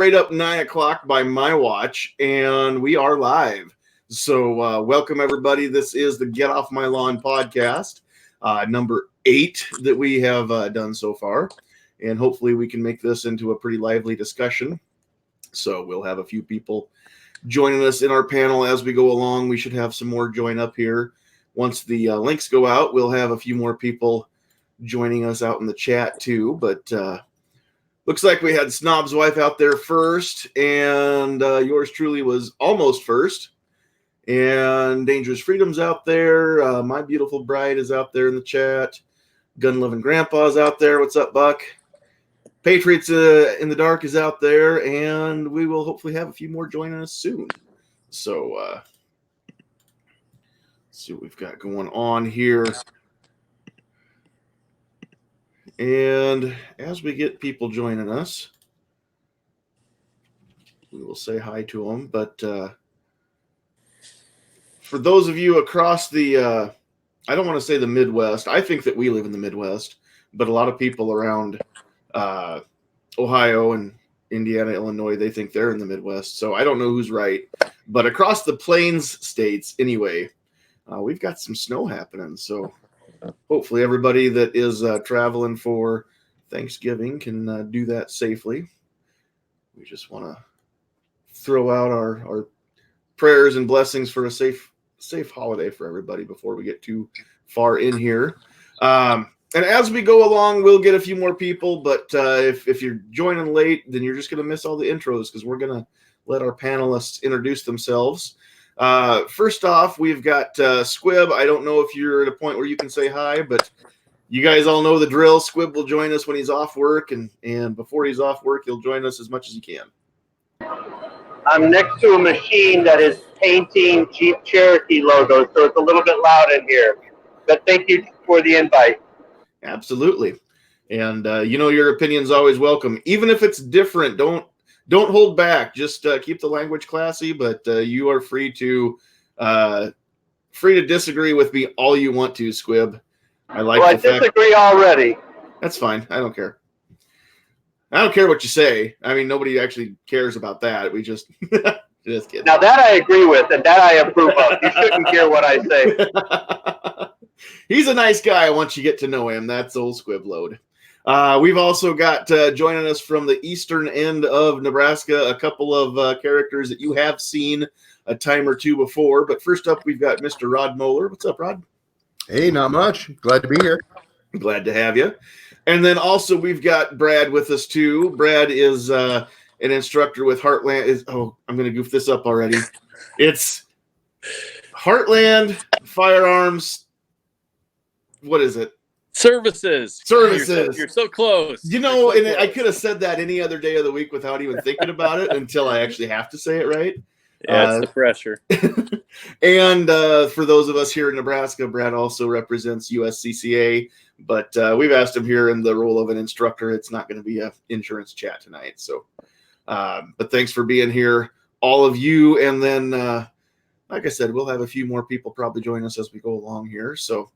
Right up 9 o'clock by my watch, and we are live. So welcome everybody. This is the Get Off My Lawn podcast, number 8 that we have done so far, and hopefully we can make this into a pretty lively discussion. So we'll have a few people joining us in our panel as we go along. We should have some more join up here. Once the links go out, we'll have a few more people joining us out in the chat too, but looks like we had Snob's wife out there first, and yours truly was almost first. And Dangerous Freedom's out there. My Beautiful Bride is out there in the chat. Gun Loving Grandpa's out there. What's up, Buck? Patriots in the Dark is out there, and we will hopefully have a few more joining us soon. So, let's see what we've got going on here. And as we get people joining us, we will say hi to them. But for those of you across the, I don't want to say the Midwest. I think that we live in the Midwest, but a lot of people around Ohio and Indiana, Illinois, they think they're in the Midwest. So I don't know who's right. But across the Plains states, anyway, we've got some snow happening. So hopefully everybody that is traveling for Thanksgiving can do that safely. We just want to throw out our prayers and blessings for a safe holiday for everybody before we get too far in here. And as we go along, we'll get a few more people. But if you're joining late, then you're just going to miss all the intros because we're going to let our panelists introduce themselves. First off, we've got Squib. I don't know if you're at a point where you can say hi, but you guys all know the drill. Squib will join us when he's off work, and before he's off work, he'll join us as much as he can. I'm next to a machine that is painting Jeep Cherokee logos, so it's a little bit loud in here. But thank you for the invite. Absolutely. And your opinion's always welcome. Even if it's different, don't hold back. Just keep the language classy, but you are free to disagree with me all you want to, Squib. I disagree already. That's fine. I don't care. I don't care what you say. I mean, nobody actually cares about that. We just kidding. Now that I agree with and that I approve of. You shouldn't care what I say. He's a nice guy once you get to know him. That's old Squib load. We've also got joining us from the eastern end of Nebraska, a couple of characters that you have seen a time or two before. But first up, we've got Mr. Rod Moeller. What's up, Rod? Hey, not much. Glad to be here. Glad to have you. And then also we've got Brad with us too. Brad is an instructor with Heartland. I'm going to goof this up already. It's Heartland Firearms. What is it? Services. You're so close. And I could have said that any other day of the week without even thinking about it until I actually have to say it right. Yeah, it's the pressure. And for those of us here in Nebraska, Brad also represents USCCA, but we've asked him here in the role of an instructor. It's not going to be an insurance chat tonight. So, but thanks for being here, all of you. And then, like I said, we'll have a few more people probably join us as we go along here. So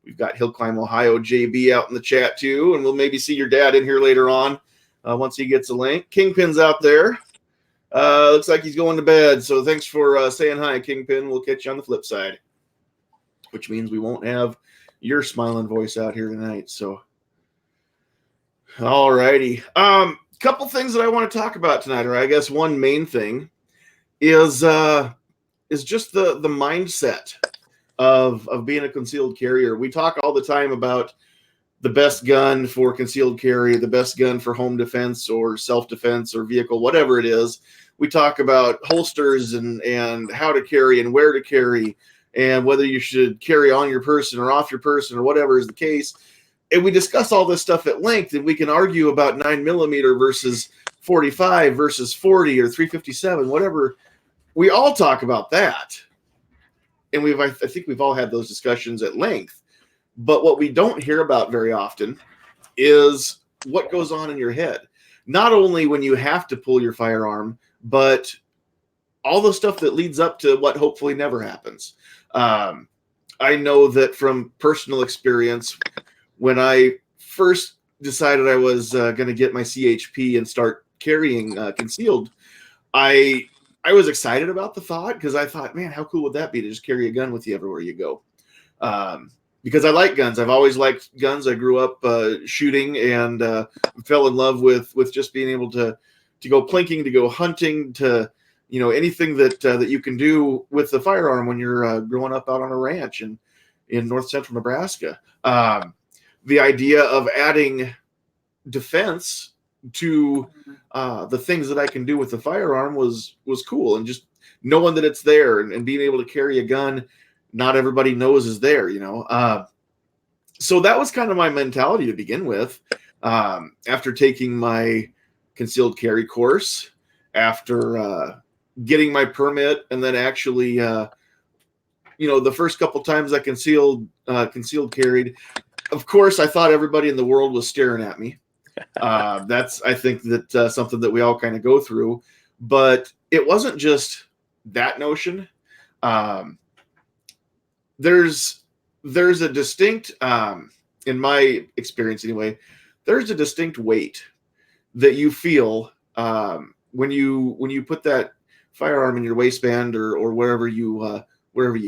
we've got Hill Climb Ohio JB out in the chat too, and we'll maybe see your dad in here later on once he gets a link. Kingpin's out there. Looks like he's going to bed, so thanks for saying hi, Kingpin. We'll catch you on the flip side, which means we won't have your smiling voice out here tonight. So, all righty. Couple things that I want to talk about tonight, or I guess one main thing is just the mindset of being a concealed carrier. We talk all the time about the best gun for concealed carry, the best gun for home defense or self-defense or vehicle, whatever it is. We talk about holsters and how to carry and where to carry and whether you should carry on your person or off your person or whatever is the case. And we discuss all this stuff at length, and we can argue about 9mm versus 45 versus 40 or 357, whatever. We all talk about that. And I think we've all had those discussions at length. But what we don't hear about very often is what goes on in your head. Not only when you have to pull your firearm, but all the stuff that leads up to what hopefully never happens. I know that from personal experience, when I first decided I was going to get my CHP and start carrying concealed, I was excited about the thought because I thought, man, how cool would that be to just carry a gun with you everywhere you go? Because I like guns. I've always liked guns. I grew up shooting and fell in love with just being able to go plinking, to go hunting, to anything that you can do with the firearm when you're growing up out on a ranch in north central Nebraska. The idea of adding defense to the things that I can do with the firearm was cool, and just knowing that it's there and being able to carry a gun not everybody knows is there, so that was kind of my mentality to begin with. After taking my concealed carry course, after getting my permit, and then actually the first couple times I concealed carried, of course I thought everybody in the world was staring at me. That's, I think, that something that we all kind of go through, but it wasn't just that notion. There's a distinct, in my experience anyway, there's a distinct weight that you feel when you put that firearm in your waistband or wherever you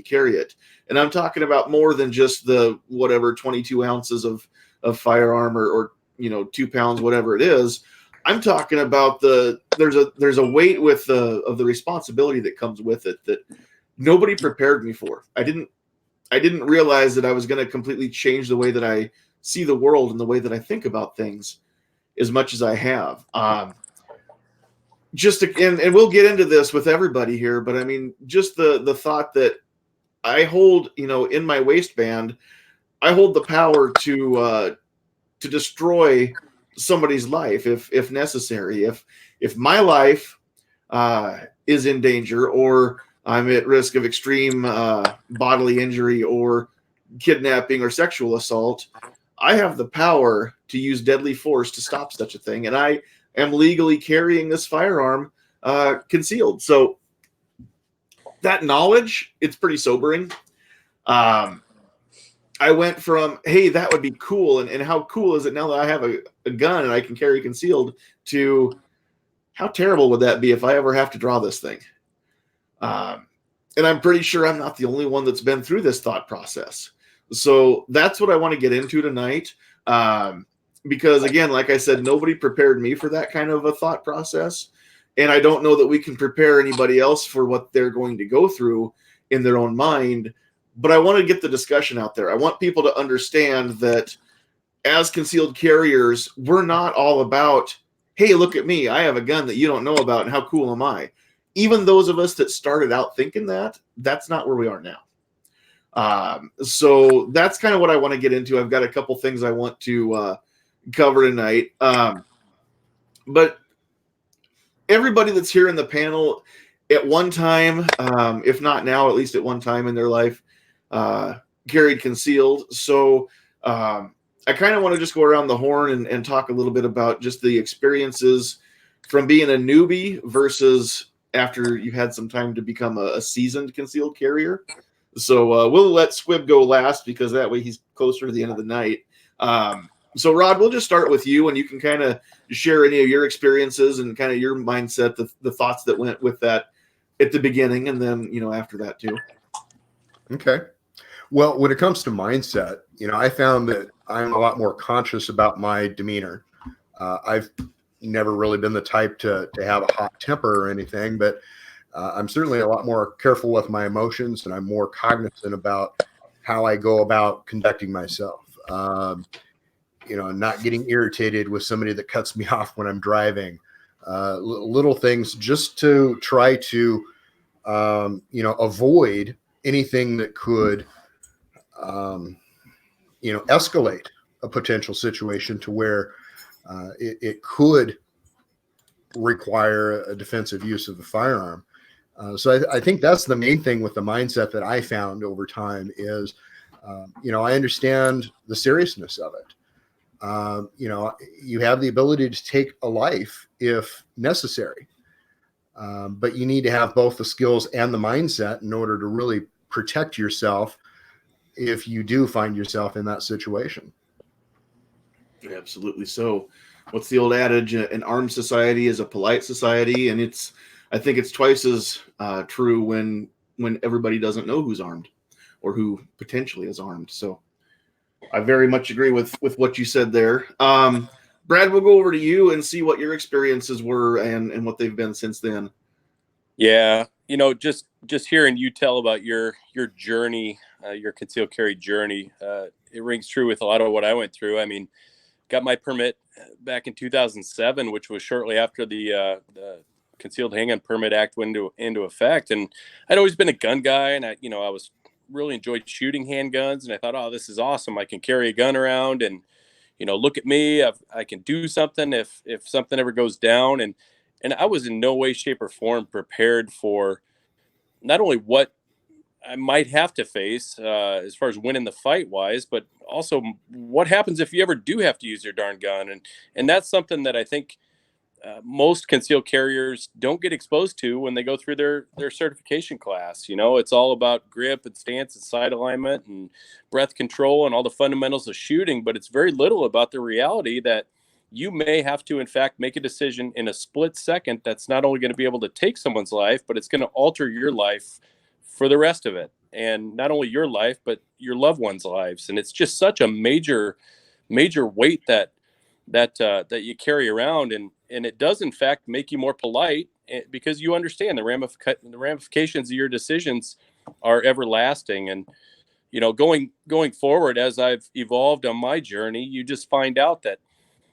carry it. And I'm talking about more than just the whatever 22 ounces of firearm or 2 pounds, whatever it is. I'm talking about there's a weight with of the responsibility that comes with it that nobody prepared me for. I didn't realize that I was going to completely change the way that I see the world and the way that I think about things as much as I have. And we'll get into this with everybody here, but I mean, just the thought that I hold, in my waistband, I hold the power to destroy somebody's life if necessary. If my life is in danger, or I'm at risk of extreme bodily injury or kidnapping or sexual assault, I have the power to use deadly force to stop such a thing. And I am legally carrying this firearm concealed. So that knowledge, it's pretty sobering. I went from, hey, that would be cool, and how cool is it now that I have a gun and I can carry concealed, to how terrible would that be if I ever have to draw this thing? And I'm pretty sure I'm not the only one that's been through this thought process. So that's what I want to get into tonight. Because again, like I said, nobody prepared me for that kind of a thought process. And I don't know that we can prepare anybody else for what they're going to go through in their own mind. But I want to get the discussion out there. I want people to understand that as concealed carriers, we're not all about, hey, look at me, I have a gun that you don't know about, and how cool am I? Even those of us that started out thinking that's not where we are now. So that's kind of what I want to get into. I've got a couple things I want to cover tonight. But everybody that's here in the panel at one time, if not now, at least at one time in their life, carried concealed. So I kind of want to just go around the horn and talk a little bit about just the experiences from being a newbie versus after you've had some time to become a seasoned concealed carrier. So we'll let Squib go last, because that way he's closer to the end of the night. So Rod, we'll just start with you, and you can kind of share any of your experiences and kind of your mindset, the thoughts that went with that at the beginning, and then, after that too. Okay. Well, when it comes to mindset, I found that I'm a lot more conscious about my demeanor. I've never really been the type to have a hot temper or anything, but I'm certainly a lot more careful with my emotions, and I'm more cognizant about how I go about conducting myself. Not getting irritated with somebody that cuts me off when I'm driving. Little things just to try to, avoid anything that could, escalate a potential situation to where it could require a defensive use of the firearm. So I think that's the main thing with the mindset that I found over time is, I understand the seriousness of it. You have the ability to take a life if necessary, but you need to have both the skills and the mindset in order to really protect yourself if you do find yourself in that situation. Absolutely. So what's the old adage? An armed society is a polite society, and I think it's twice as true when everybody doesn't know who's armed or who potentially is armed. So I very much agree with what you said there. Brad, we'll go over to you and see what your experiences were and what they've been since then. Yeah, just hearing you tell about your journey, your concealed carry journey, it rings true with a lot of what I went through. I mean, got my permit back in 2007, which was shortly after the Concealed Handgun Permit Act went into effect. And I'd always been a gun guy, and I was really enjoyed shooting handguns, and I thought, oh, this is awesome. I can carry a gun around, and look at me. I can do something if something ever goes down. And I was in no way, shape, or form prepared for not only what I might have to face as far as winning the fight wise, but also what happens if you ever do have to use your darn gun. And that's something that I think most concealed carriers don't get exposed to when they go through their certification class. It's all about grip and stance and sight alignment and breath control and all the fundamentals of shooting, but it's very little about the reality that you may have to, in fact, make a decision in a split second that's not only going to be able to take someone's life, but it's going to alter your life for the rest of it. And not only your life, but your loved ones' lives. And it's just such a major weight that you carry around. And it does, in fact, make you more polite because you understand the ramifications of your decisions are everlasting. And, going forward, as I've evolved on my journey, you just find out that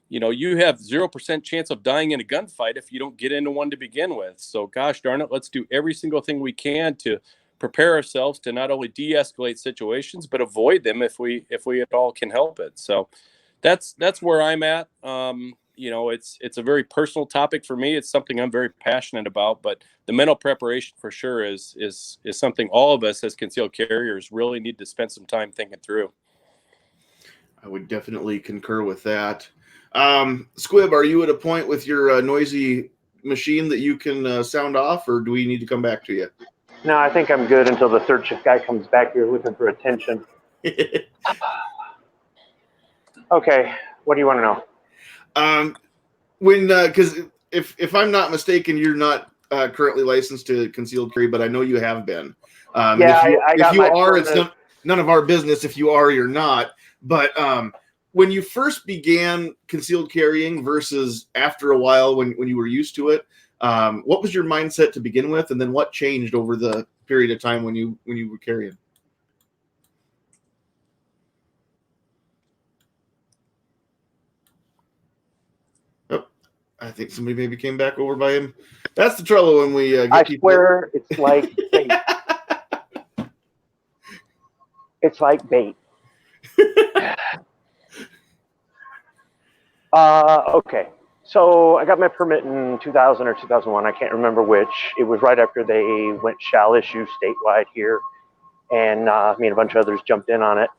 you have 0% chance of dying in a gunfight if you don't get into one to begin with. So gosh darn it, let's do every single thing we can to prepare ourselves to not only de-escalate situations, but avoid them if we at all can help it. So that's where I'm at. It's a very personal topic for me. It's something I'm very passionate about, but the mental preparation for sure is something all of us as concealed carriers really need to spend some time thinking through. I would definitely concur with that. Squib, are you at a point with your noisy machine that you can sound off, or do we need to come back to you? No, I think I'm good until the third shift guy comes back here looking for attention. Okay, what do you want to know? Because if I'm not mistaken, you're not currently licensed to concealed carry, but I know you have been. If you are, it's none of our business. If you are, you're not. But when you first began concealed carrying versus after a while when you were used to it, what was your mindset to begin with, and then what changed over the period of time when you were carrying? Oh, I think somebody maybe came back over by him. That's the trouble when we get I people. swear it's like bait. It's like bait. Okay. So I got my permit in 2000 or 2001. I can't remember which. It was right after they went shall issue statewide here. And me and a bunch of others jumped in on it.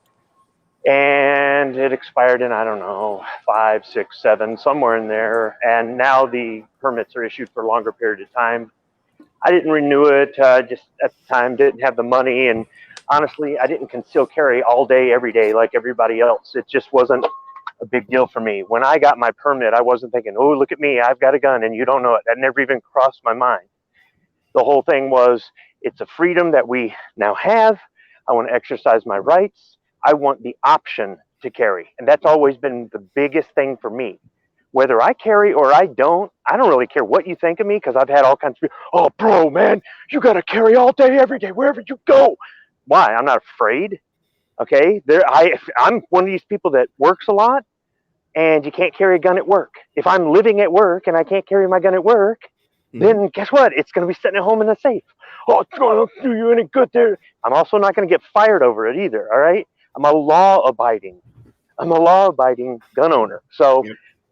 And it expired in, I don't know, 5, 6, 7, somewhere in there. And now the permits are issued for a longer period of time. I didn't renew it. Just at the time didn't have the money. And honestly, I didn't conceal carry all day, every day like everybody else. It just wasn't a big deal for me. When I got my permit, I wasn't thinking, oh, look at me, I've got a gun and you don't know it. That never even crossed my mind. The whole thing was, it's a freedom that we now have. I want to exercise my rights. I want the option to carry. And that's always been the biggest thing for me. Whether I carry or I don't really care what you think of me, because I've had all kinds of people, oh, bro, man, you got to carry all day, every day, wherever you go. Why? I'm not afraid. Okay, I'm one of these people that works a lot, and you can't carry a gun at work. If I'm living at work and I can't carry my gun at work, then guess what? It's going to be sitting at home in the safe. Oh, it's going to do you any good there. I'm also not going to get fired over it either. All right, I'm a law-abiding gun owner. So,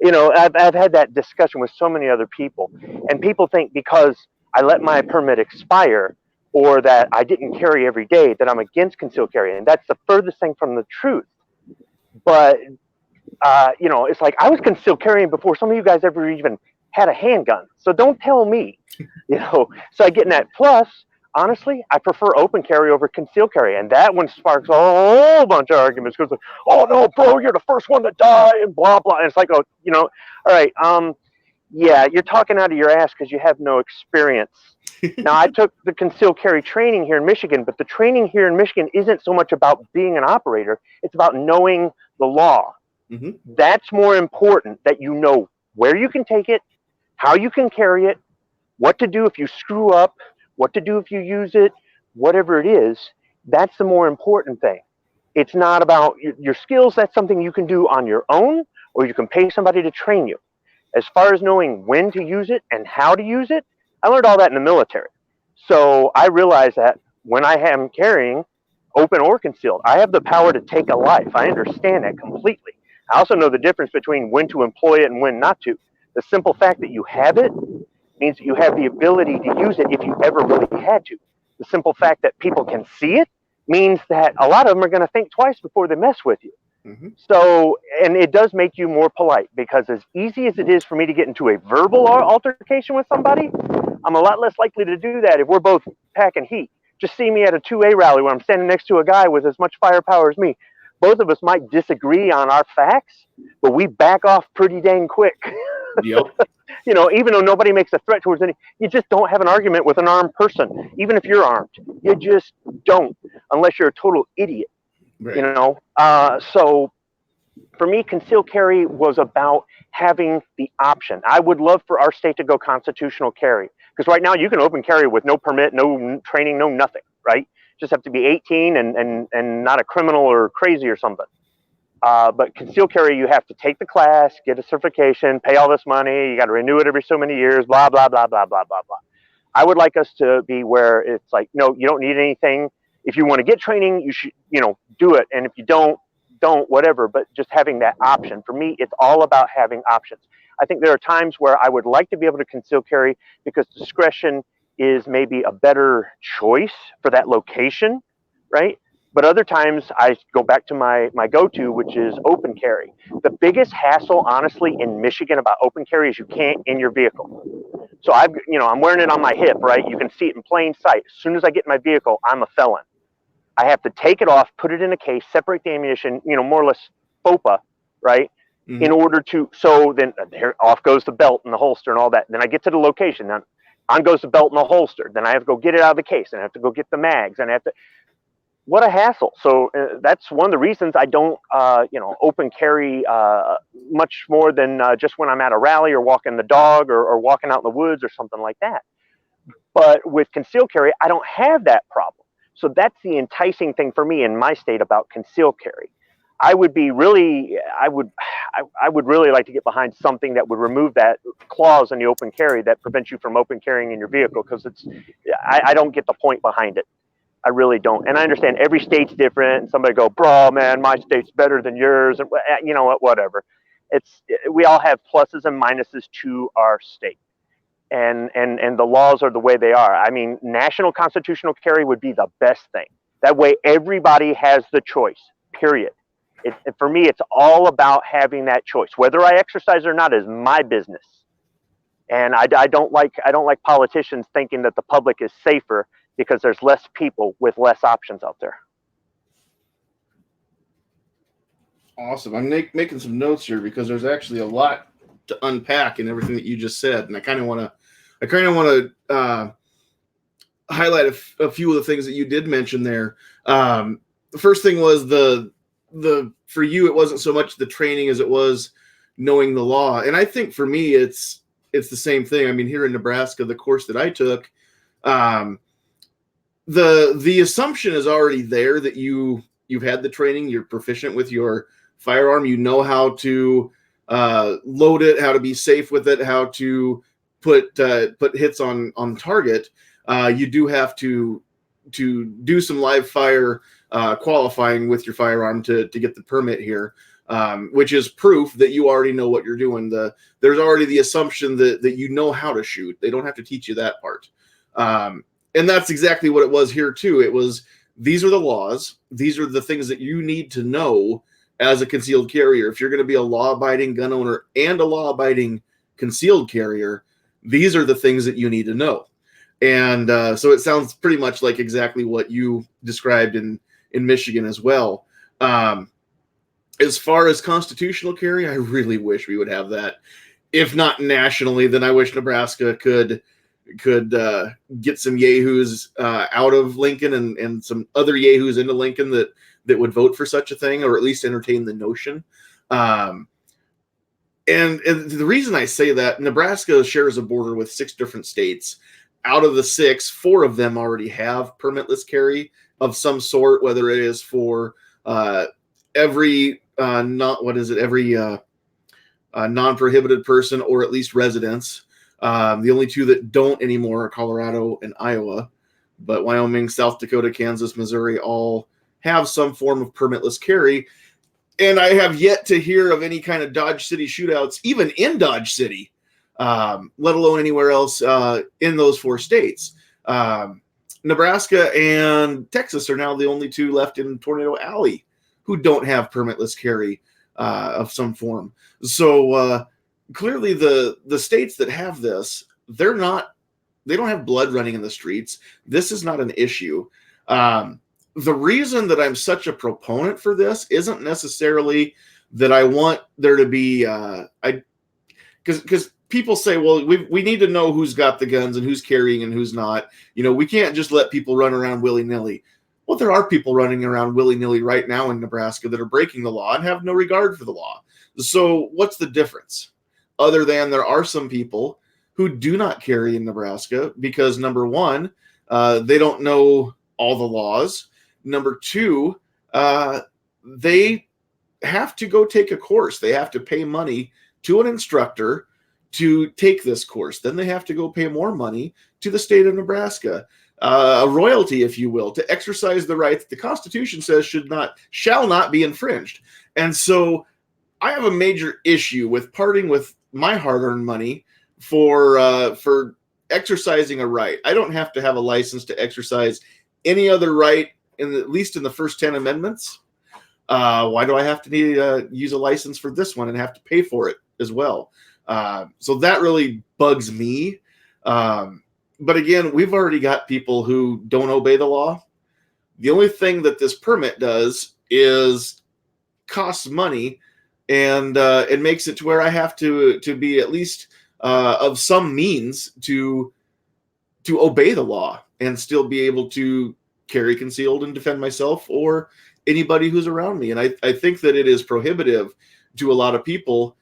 I've had that discussion with so many other people, and people think because I let my permit expire, or that I didn't carry every day, that I'm against concealed carry. And that's the furthest thing from the truth. But, it's like I was concealed carrying before some of you guys ever even had a handgun. So don't tell me, So I get in that. Plus, honestly, I prefer open carry over concealed carry. And that one sparks a whole bunch of arguments because, oh no, bro, you're the first one to die and blah, blah. And it's like, oh, all right. Yeah, you're talking out of your ass because you have no experience. Now, I took the concealed carry training here in Michigan, but the training here in Michigan isn't so much about being an operator. It's about knowing the law. Mm-hmm. That's more important, that you know where you can take it, how you can carry it, what to do if you screw up, what to do if you use it, whatever it is. That's the more important thing. It's not about your skills. That's something you can do on your own, or you can pay somebody to train you. As far as knowing when to use it and how to use it, I learned all that in the military. So I realized that when I am carrying, open or concealed, I have the power to take a life. I understand that completely. I also know the difference between when to employ it and when not to. The simple fact that you have it means that you have the ability to use it if you ever really had to. The simple fact that people can see it means that a lot of them are going to think twice before they mess with you. Mm-hmm. So, and it does make you more polite, because as easy as it is for me to get into a verbal altercation with somebody, I'm a lot less likely to do that if we're both packing heat. Just see me at a 2A rally where I'm standing next to a guy with as much firepower as me. Both of us might disagree on our facts, but we back off pretty dang quick. Yep. Even though nobody makes a threat towards any, you just don't have an argument with an armed person, even if you're armed. You just don't, unless you're a total idiot. Right. So for me, concealed carry was about having the option. I would love for our state to go constitutional carry, because right now you can open carry with no permit, no training, no nothing, right? Just have to be 18 and not a criminal or crazy or something. But concealed carry, you have to take the class, get a certification, pay all this money. You got to renew it every so many years, blah, blah, blah, blah, blah, blah, blah. I would like us to be where it's like, no, you don't need anything. If you want to get training, you should, do it. And if you don't, whatever. But just having that option. For me, it's all about having options. I think there are times where I would like to be able to conceal carry because discretion is maybe a better choice for that location, right? But other times I go back to my go-to, which is open carry. The biggest hassle, honestly, in Michigan about open carry is you can't in your vehicle. So I'm wearing it on my hip, right? You can see it in plain sight. As soon as I get in my vehicle, I'm a felon. I have to take it off, put it in a case, separate the ammunition, more or less FOPA, right? Mm-hmm. In order to, so then here off goes the belt and the holster and all that. Then I get to the location. Then on goes the belt and the holster. Then I have to go get it out of the case, and I have to go get the mags, and I have to. What a hassle. So that's one of the reasons I don't, open carry much more than just when I'm at a rally or walking the dog or walking out in the woods or something like that. But with concealed carry, I don't have that problem. So that's the enticing thing for me in my state about concealed carry. I would really like to get behind something that would remove that clause in the open carry that prevents you from open carrying in your vehicle, because I don't get the point behind it. I really don't. And I understand every state's different. And somebody go, bro, man, my state's better than yours. And you know what, whatever. We all have pluses and minuses to our state. And the laws are the way they are. I mean, national constitutional carry would be the best thing. That way, everybody has the choice, period. For me, it's all about having that choice. Whether I exercise or not is my business. And I don't like politicians thinking that the public is safer because there's less people with less options out there. Awesome. I'm making some notes here because there's actually a lot to unpack in everything that you just said, and I kind of want to highlight a few of the things that you did mention there. The first thing was the for you, it wasn't so much the training as it was knowing the law, and I think for me it's the same thing. I mean, here in Nebraska, the course that I took, the assumption is already there that you've had the training, you're proficient with your firearm, you know how to load it, how to be safe with it, how to put hits on target. You do have to do some live fire qualifying with your firearm to get the permit here, which is proof that you already know what you're doing. There's already the assumption that you know how to shoot. They don't have to teach you that part. And that's exactly what it was here too. It was, these are the laws. These are the things that you need to know as a concealed carrier. If you're going to be a law-abiding gun owner and a law-abiding concealed carrier, these are the things that you need to know. And so it sounds pretty much like exactly what you described in Michigan as well. As far as constitutional carry, I really wish we would have that. If not nationally, then I wish Nebraska could get some yahoos out of Lincoln and some other yahoos into Lincoln that would vote for such a thing, or at least entertain the notion. And the reason I say that, Nebraska shares a border with 6 different states. Out of the 6, 4 of them already have permitless carry of some sort, whether it is for every non-prohibited person or at least residents. The only 2 that don't anymore are Colorado and Iowa, but Wyoming, South Dakota, Kansas, Missouri all have some form of permitless carry. And I have yet to hear of any kind of Dodge City shootouts, even in Dodge City, let alone anywhere else in those 4 states. Nebraska and Texas are now the only 2 left in Tornado Alley who don't have permitless carry of some form. So clearly the states that have this, they don't have blood running in the streets. This is not an issue. The reason that I'm such a proponent for this isn't necessarily that I want there to be because people say, well, we need to know who's got the guns and who's carrying and who's not. We can't just let people run around willy-nilly. Well, there are people running around willy-nilly right now in Nebraska that are breaking the law and have no regard for the law. So what's the difference? Other than there are some people who do not carry in Nebraska because, number one, they don't know all the laws. Number 2, they have to go take a course. They have to pay money to an instructor to take this course. Then they have to go pay more money to the state of Nebraska, a royalty, if you will, to exercise the right that the Constitution says shall not be infringed. And so I have a major issue with parting with my hard-earned money for exercising a right. I don't have to have a license to exercise any other right, at least in the first 10 amendments. Why do I have to use a license for this one and have to pay for it as well? So that really bugs me. But again, we've already got people who don't obey the law. The only thing that this permit does is costs money, and it makes it to where I have to be at least of some means to obey the law and still be able to carry concealed and defend myself or anybody who's around me. And I think that it is prohibitive to a lot of people.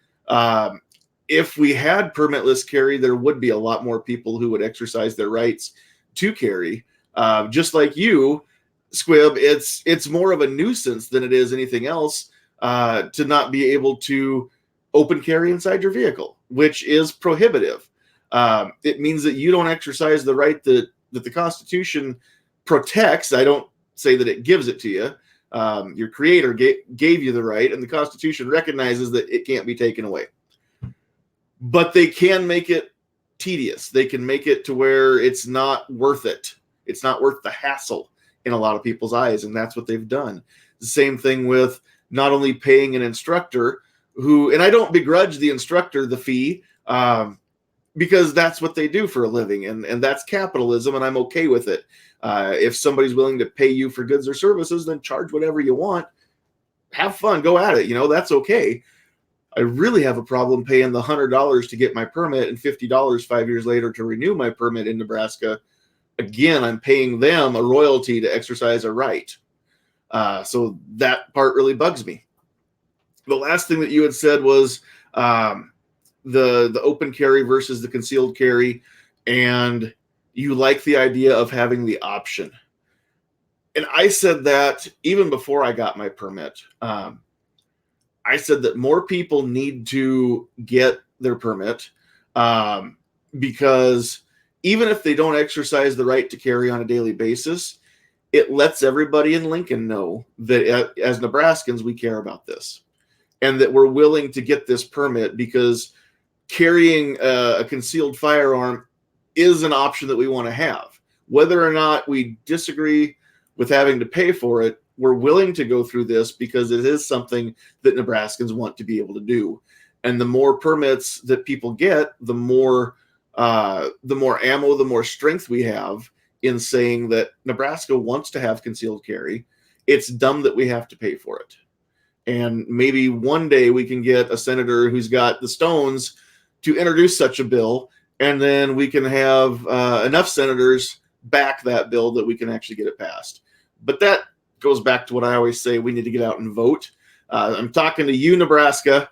If we had permitless carry, there would be a lot more people who would exercise their rights to carry. Just like you, Squib, it's more of a nuisance than it is anything else to not be able to open carry inside your vehicle, which is prohibitive. It means that you don't exercise the right that the Constitution protects. I don't say that it gives it to you. Your creator gave you the right, and the Constitution recognizes that it can't be taken away. But they can make it tedious. They can make it to where it's not worth it. It's not worth the hassle in a lot of people's eyes, and that's what they've done. The same thing with not only paying an instructor who, and I don't begrudge the instructor the fee, because that's what they do for a living, and that's capitalism, and I'm okay with it. If somebody's willing to pay you for goods or services, then charge whatever you want. Have fun, go at it. That's okay. I really have a problem paying the $100 to get my permit and $50 5 years later to renew my permit in Nebraska. Again, I'm paying them a royalty to exercise a right. So that part really bugs me. The last thing that you had said was the open carry versus the concealed carry, and you like the idea of having the option. And I said that even before I got my permit. I said that more people need to get their permit because even if they don't exercise the right to carry on a daily basis, it lets everybody in Lincoln know that as Nebraskans, we care about this and that we're willing to get this permit because carrying a concealed firearm is an option that we want to have. Whether or not we disagree with having to pay for it, we're willing to go through this because it is something that Nebraskans want to be able to do. And the more permits that people get, the more the more ammo, the more strength we have in saying that Nebraska wants to have concealed carry. It's dumb that we have to pay for it. And maybe one day we can get a senator who's got the stones to introduce such a bill, and then we can have enough senators back that bill that we can actually get it passed. But that goes back to what I always say: we need to get out and vote. I'm talking to you, Nebraska.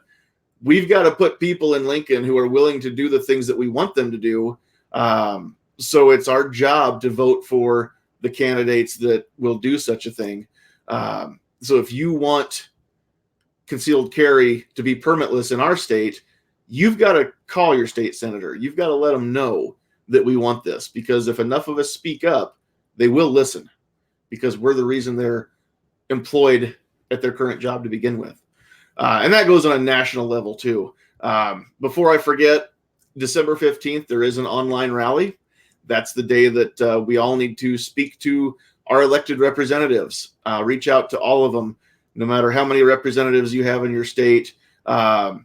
We've got to put people in Lincoln who are willing to do the things that we want them to do. So it's our job to vote for the candidates that will do such a thing. So if you want concealed carry to be permitless in our state, you've got to call your state senator. You've got to let them know that we want this, because if enough of us speak up, they will listen, because we're the reason they're employed at their current job to begin with. And that goes on a national level too. Before I forget, December 15th, there is an online rally. That's the day that we all need to speak to our elected representatives. Reach out to all of them, no matter how many representatives you have in your state. 2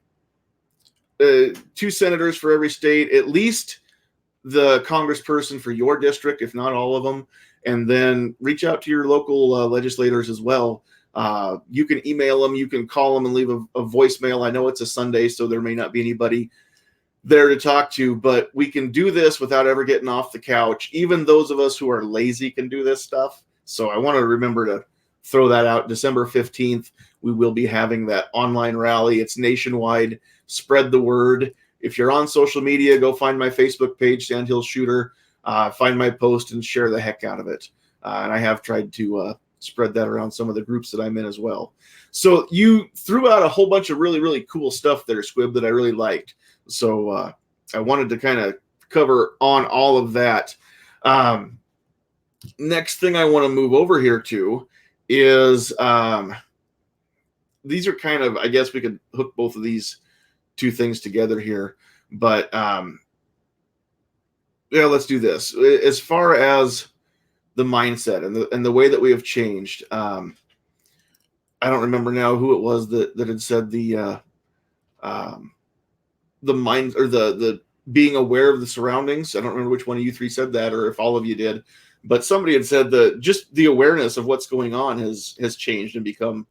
senators for every state, at least the congressperson for your district, if not all of them. And then reach out to your local legislators as well. You can email them, you can call them and leave a voicemail. I know it's a Sunday, so there may not be anybody there to talk to, but we can do this without ever getting off the couch. Even those of us who are lazy can do this stuff. So I want to remember to throw that out. December 15th, we will be having that online rally. It's nationwide. Spread the word. If you're on social media, go find my Facebook page, Sandhills Shooter. Find my post and share the heck out of it. And I have tried to spread that around some of the groups that I'm in as well. So you threw out a whole bunch of really, really cool stuff there, Squib, that I really liked. So I wanted to kind of cover on all of that. Next thing I want to move over here to is these are kind of, I guess we could hook both of these 2 things together here. But yeah, let's do this. As far as the mindset and the way that we have changed, I don't remember now who it was that had said the mind, or the being aware of the surroundings. I don't remember which one of you 3 said that, or if all of you did, but somebody had said that just the awareness of what's going on has changed and become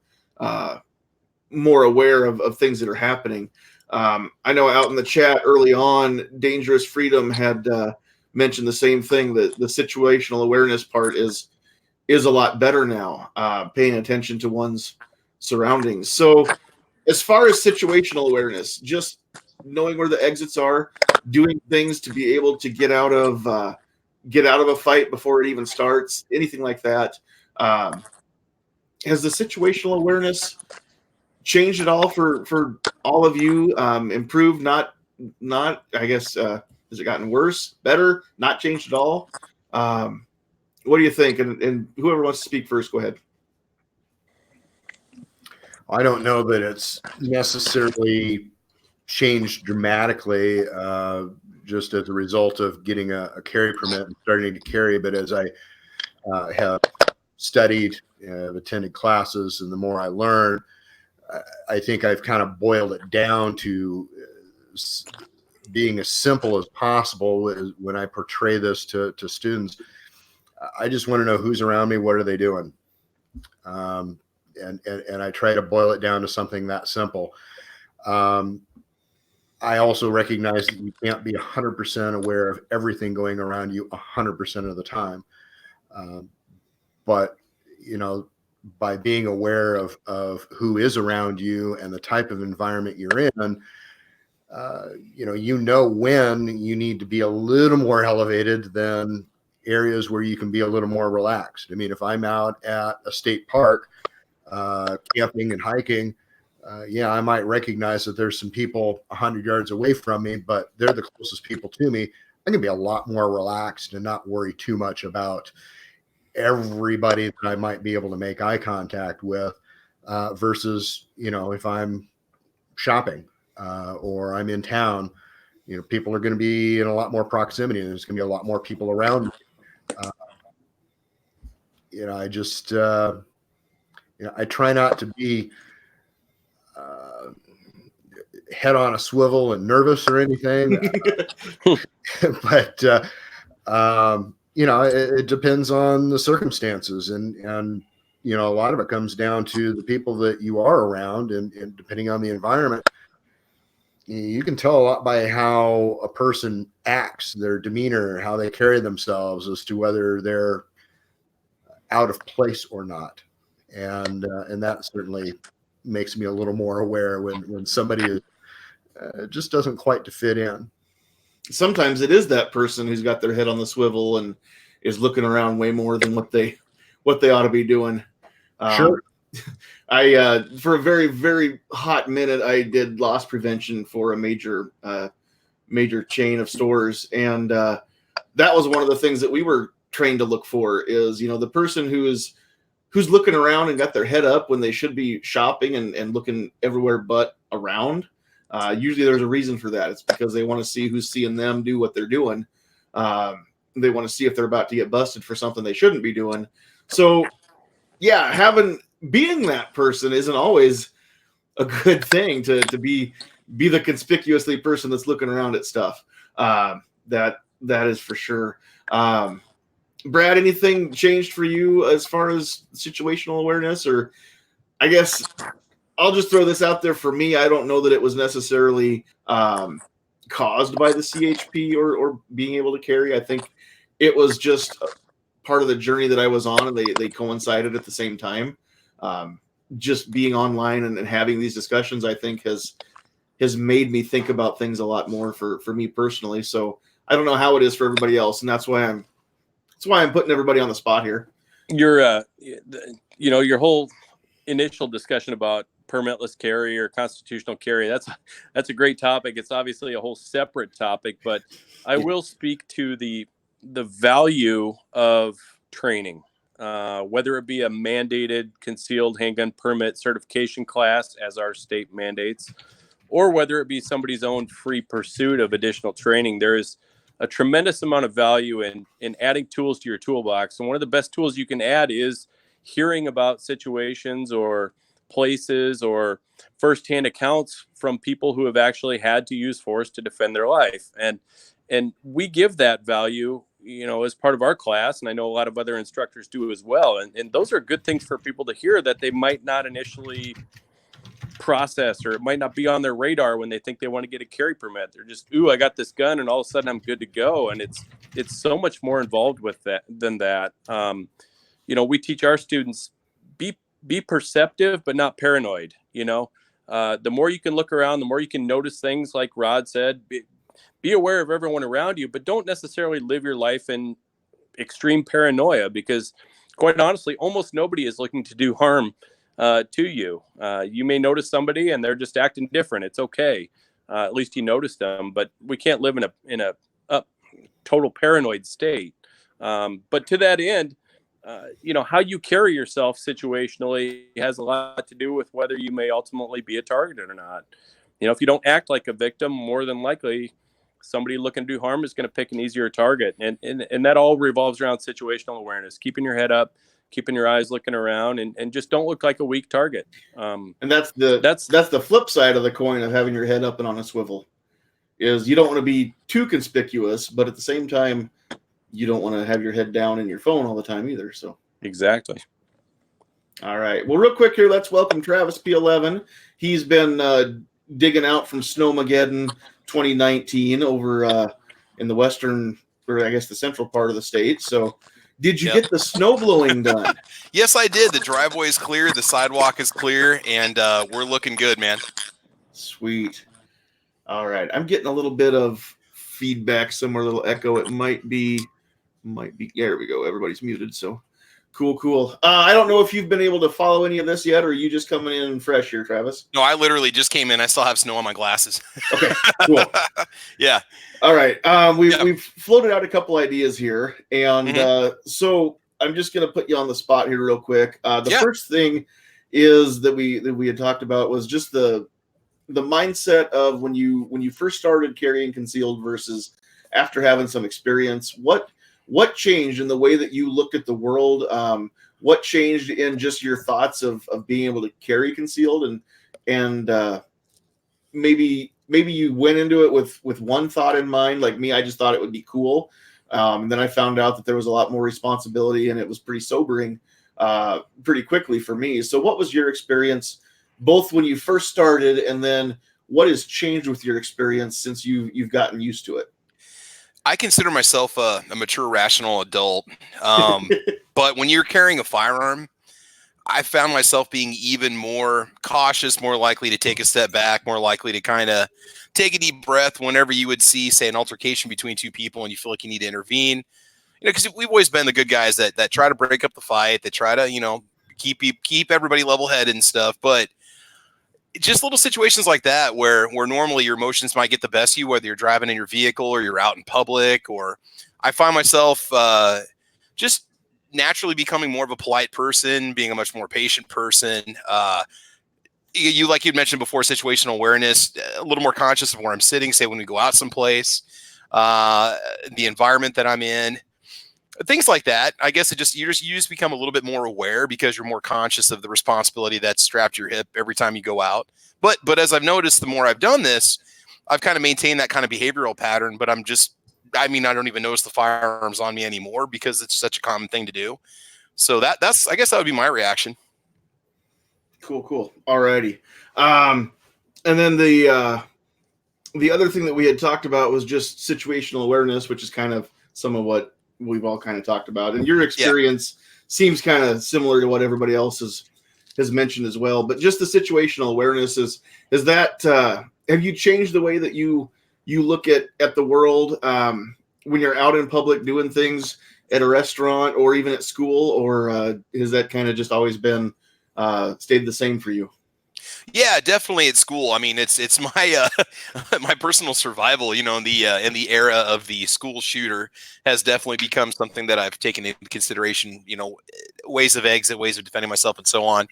more aware of things that are happening. I know out in the chat early on, Dangerous Freedom had mentioned the same thing, that the situational awareness part is a lot better now, paying attention to one's surroundings. So as far as situational awareness, just knowing where the exits are, doing things to be able to get out of a fight before it even starts, anything like that. Has the situational awareness changed at all for all of you? Improved? Not. I guess. Has it gotten worse? Better? Not changed at all? What do you think? And whoever wants to speak first, go ahead. I don't know that it's necessarily changed dramatically just as a result of getting a carry permit and starting to carry. But as I have studied, have attended classes, and the more I learn, I think I've kind of boiled it down to being as simple as possible when I portray this to students. I just want to know who's around me, what are they doing? And I try to boil it down to something that simple. I also recognize that you can't be 100% aware of everything going around you 100% of the time. But, by being aware of who is around you and the type of environment you're in, when you need to be a little more elevated than areas where you can be a little more relaxed. I mean, if I'm out at a state park, camping and hiking, I might recognize that there's some people 100 yards away from me, but they're the closest people to me. I can be a lot more relaxed and not worry too much about everybody that I might be able to make eye contact with, versus, if I'm shopping or I'm in town, people are going to be in a lot more proximity, and there's going to be a lot more people around me. I just, I try not to be head on a swivel and nervous or anything. but it depends on the circumstances, and a lot of it comes down to the people that you are around, and depending on the environment, you can tell a lot by how a person acts, their demeanor, how they carry themselves, as to whether they're out of place or not. And that certainly makes me a little more aware when somebody just doesn't quite to fit in. Sometimes it is that person who's got their head on the swivel and is looking around way more than what they ought to be doing. Sure. I for a very, very hot minute, I did loss prevention for a major chain of stores, and that was one of the things that we were trained to look for is, the person who's looking around and got their head up when they should be shopping and looking everywhere but around. Usually there's a reason for that. It's because they want to see who's seeing them do what they're doing. They want to see if they're about to get busted for something they shouldn't be doing. So yeah, being that person isn't always a good thing to be the conspicuously person that's looking around at stuff. That is for sure. Brad, anything changed for you as far as situational awareness? Or I guess I'll just throw this out there for me. I don't know that it was necessarily caused by the CHP or being able to carry. I think it was just part of the journey that I was on, and they coincided at the same time. Just being online and having these discussions, I think has made me think about things a lot more for me personally. So I don't know how it is for everybody else, and that's why I'm putting everybody on the spot here. Your whole initial discussion about permitless carry or constitutional carry, that's a great topic. It's obviously a whole separate topic, but I will speak to the value of training, whether it be a mandated concealed handgun permit certification class, as our state mandates, or whether it be somebody's own free pursuit of additional training. There is a tremendous amount of value in adding tools to your toolbox. And one of the best tools you can add is hearing about situations or places or firsthand accounts from people who have actually had to use force to defend their life. And we give that value, as part of our class. And I know a lot of other instructors do as well. And those are good things for people to hear that they might not initially process, or it might not be on their radar when they think they want to get a carry permit. They're just, ooh, I got this gun, and all of a sudden I'm good to go. And it's so much more involved with that than that. We teach our students be perceptive, but not paranoid. The more you can look around, the more you can notice things, like Rod said. Be aware of everyone around you, but don't necessarily live your life in extreme paranoia, because quite honestly, almost nobody is looking to do harm to you. You may notice somebody and they're just acting different. It's okay. At least you noticed them, but we can't live in a total paranoid state. But to that end, how you carry yourself situationally has a lot to do with whether you may ultimately be a target or not. If you don't act like a victim, more than likely somebody looking to do harm is going to pick an easier target. And that all revolves around situational awareness, keeping your head up, keeping your eyes looking around, and just don't look like a weak target. And that's the flip side of the coin of having your head up and on a swivel, is you don't want to be too conspicuous, but at the same time, you don't want to have your head down in your phone all the time either. So exactly. All right. Well, real quick here, let's welcome Travis P11. He's been digging out from Snowmageddon 2019 over in the western, or I guess the central part of the state. So did you get the snow blowing done? Yes, I did. The driveway is clear, the sidewalk is clear, and we're looking good, man. Sweet. All right. I'm getting a little bit of feedback somewhere, a little echo. It might be. There we go. Everybody's muted. So cool. I don't know if you've been able to follow any of this yet, or are you just coming in fresh here, Travis? No, I literally just came in. I still have snow on my glasses. Okay, cool. Yeah. All right. We've floated out a couple ideas here, and so I'm just going to put you on the spot here real quick. The first thing is that we had talked about was just the mindset of when you first started carrying concealed versus after having some experience. What changed in the way that you looked at the world? What changed in just your thoughts of being able to carry concealed, and maybe maybe you went into it with one thought in mind. Like me, I just thought it would be cool. And then I found out that there was a lot more responsibility, and it was pretty sobering pretty quickly for me. So what was your experience, both when you first started, and then what has changed with your experience since you've gotten used to it? I consider myself a mature, rational adult. But when you're carrying a firearm, I found myself being even more cautious, more likely to take a step back, more likely to kind of take a deep breath whenever you would see, say, an altercation between two people and you feel like you need to intervene. You know, because we've always been the good guys that try to break up the fight, that try to, keep everybody level headed and stuff. But just little situations like that where normally your emotions might get the best of you, whether you're driving in your vehicle or you're out in public, or I find myself just naturally becoming more of a polite person, being a much more patient person. You like you'd mentioned before, situational awareness, a little more conscious of where I'm sitting, say when we go out someplace, the environment that I'm in, things like that. I guess you just become a little bit more aware because you're more conscious of the responsibility that's strapped to your hip every time you go out. But as I've noticed, the more I've done this, I've kind of maintained that kind of behavioral pattern, but I don't even notice the firearms on me anymore because it's such a common thing to do. So I guess that would be my reaction. Cool. Alrighty. And then the other thing that we had talked about was just situational awareness, which is kind of some of what we've all kind of talked about. And your experience seems kind of similar to what everybody else has mentioned as well. But just the situational awareness is that have you changed the way that you look at the world when you're out in public doing things at a restaurant or even at school, or has that kind of just always been stayed the same for you? Yeah, definitely at school. I mean, it's my my personal survival. In the era of the school shooter has definitely become something that I've taken into consideration. Ways of exit, ways of defending myself, and so on.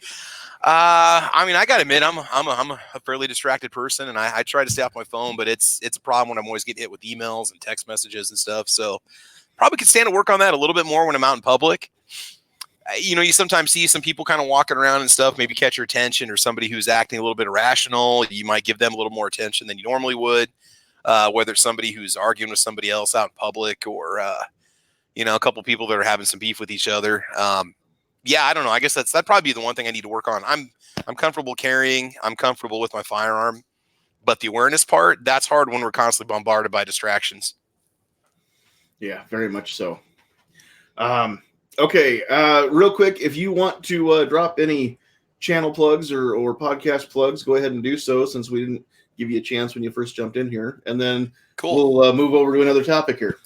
I gotta admit, I'm a fairly distracted person, and I try to stay off my phone. But it's a problem when I'm always getting hit with emails and text messages and stuff. So probably could stand to work on that a little bit more when I'm out in public. You sometimes see some people kind of walking around and stuff, maybe catch your attention, or somebody who's acting a little bit irrational. You might give them a little more attention than you normally would, whether it's somebody who's arguing with somebody else out in public, or, a couple people that are having some beef with each other. I don't know. I guess that'd probably be the one thing I need to work on. I'm comfortable carrying. I'm comfortable with my firearm, but the awareness part, that's hard when we're constantly bombarded by distractions. Yeah, very much so. Okay, real quick, if you want to drop any channel plugs or podcast plugs, go ahead and do so, since we didn't give you a chance when you first jumped in here. And then Cool. We'll move over to another topic here.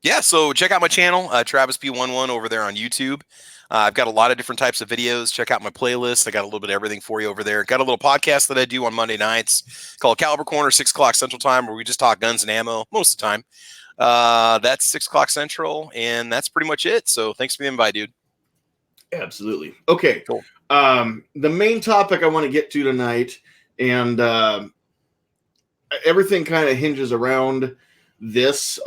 Yeah, so check out my channel, Travis P11 over there on YouTube. I've got a lot of different types of videos. Check out my playlist. I got a little bit of everything for you over there. Got a little podcast that I do on Monday nights called Caliber Corner, 6 o'clock Central Time, where we just talk guns and ammo most of the time. That's 6 o'clock Central, and that's pretty much it. So thanks for the invite, dude. Absolutely. Okay. Cool. The main topic I want to get to tonight, and everything kind of hinges around this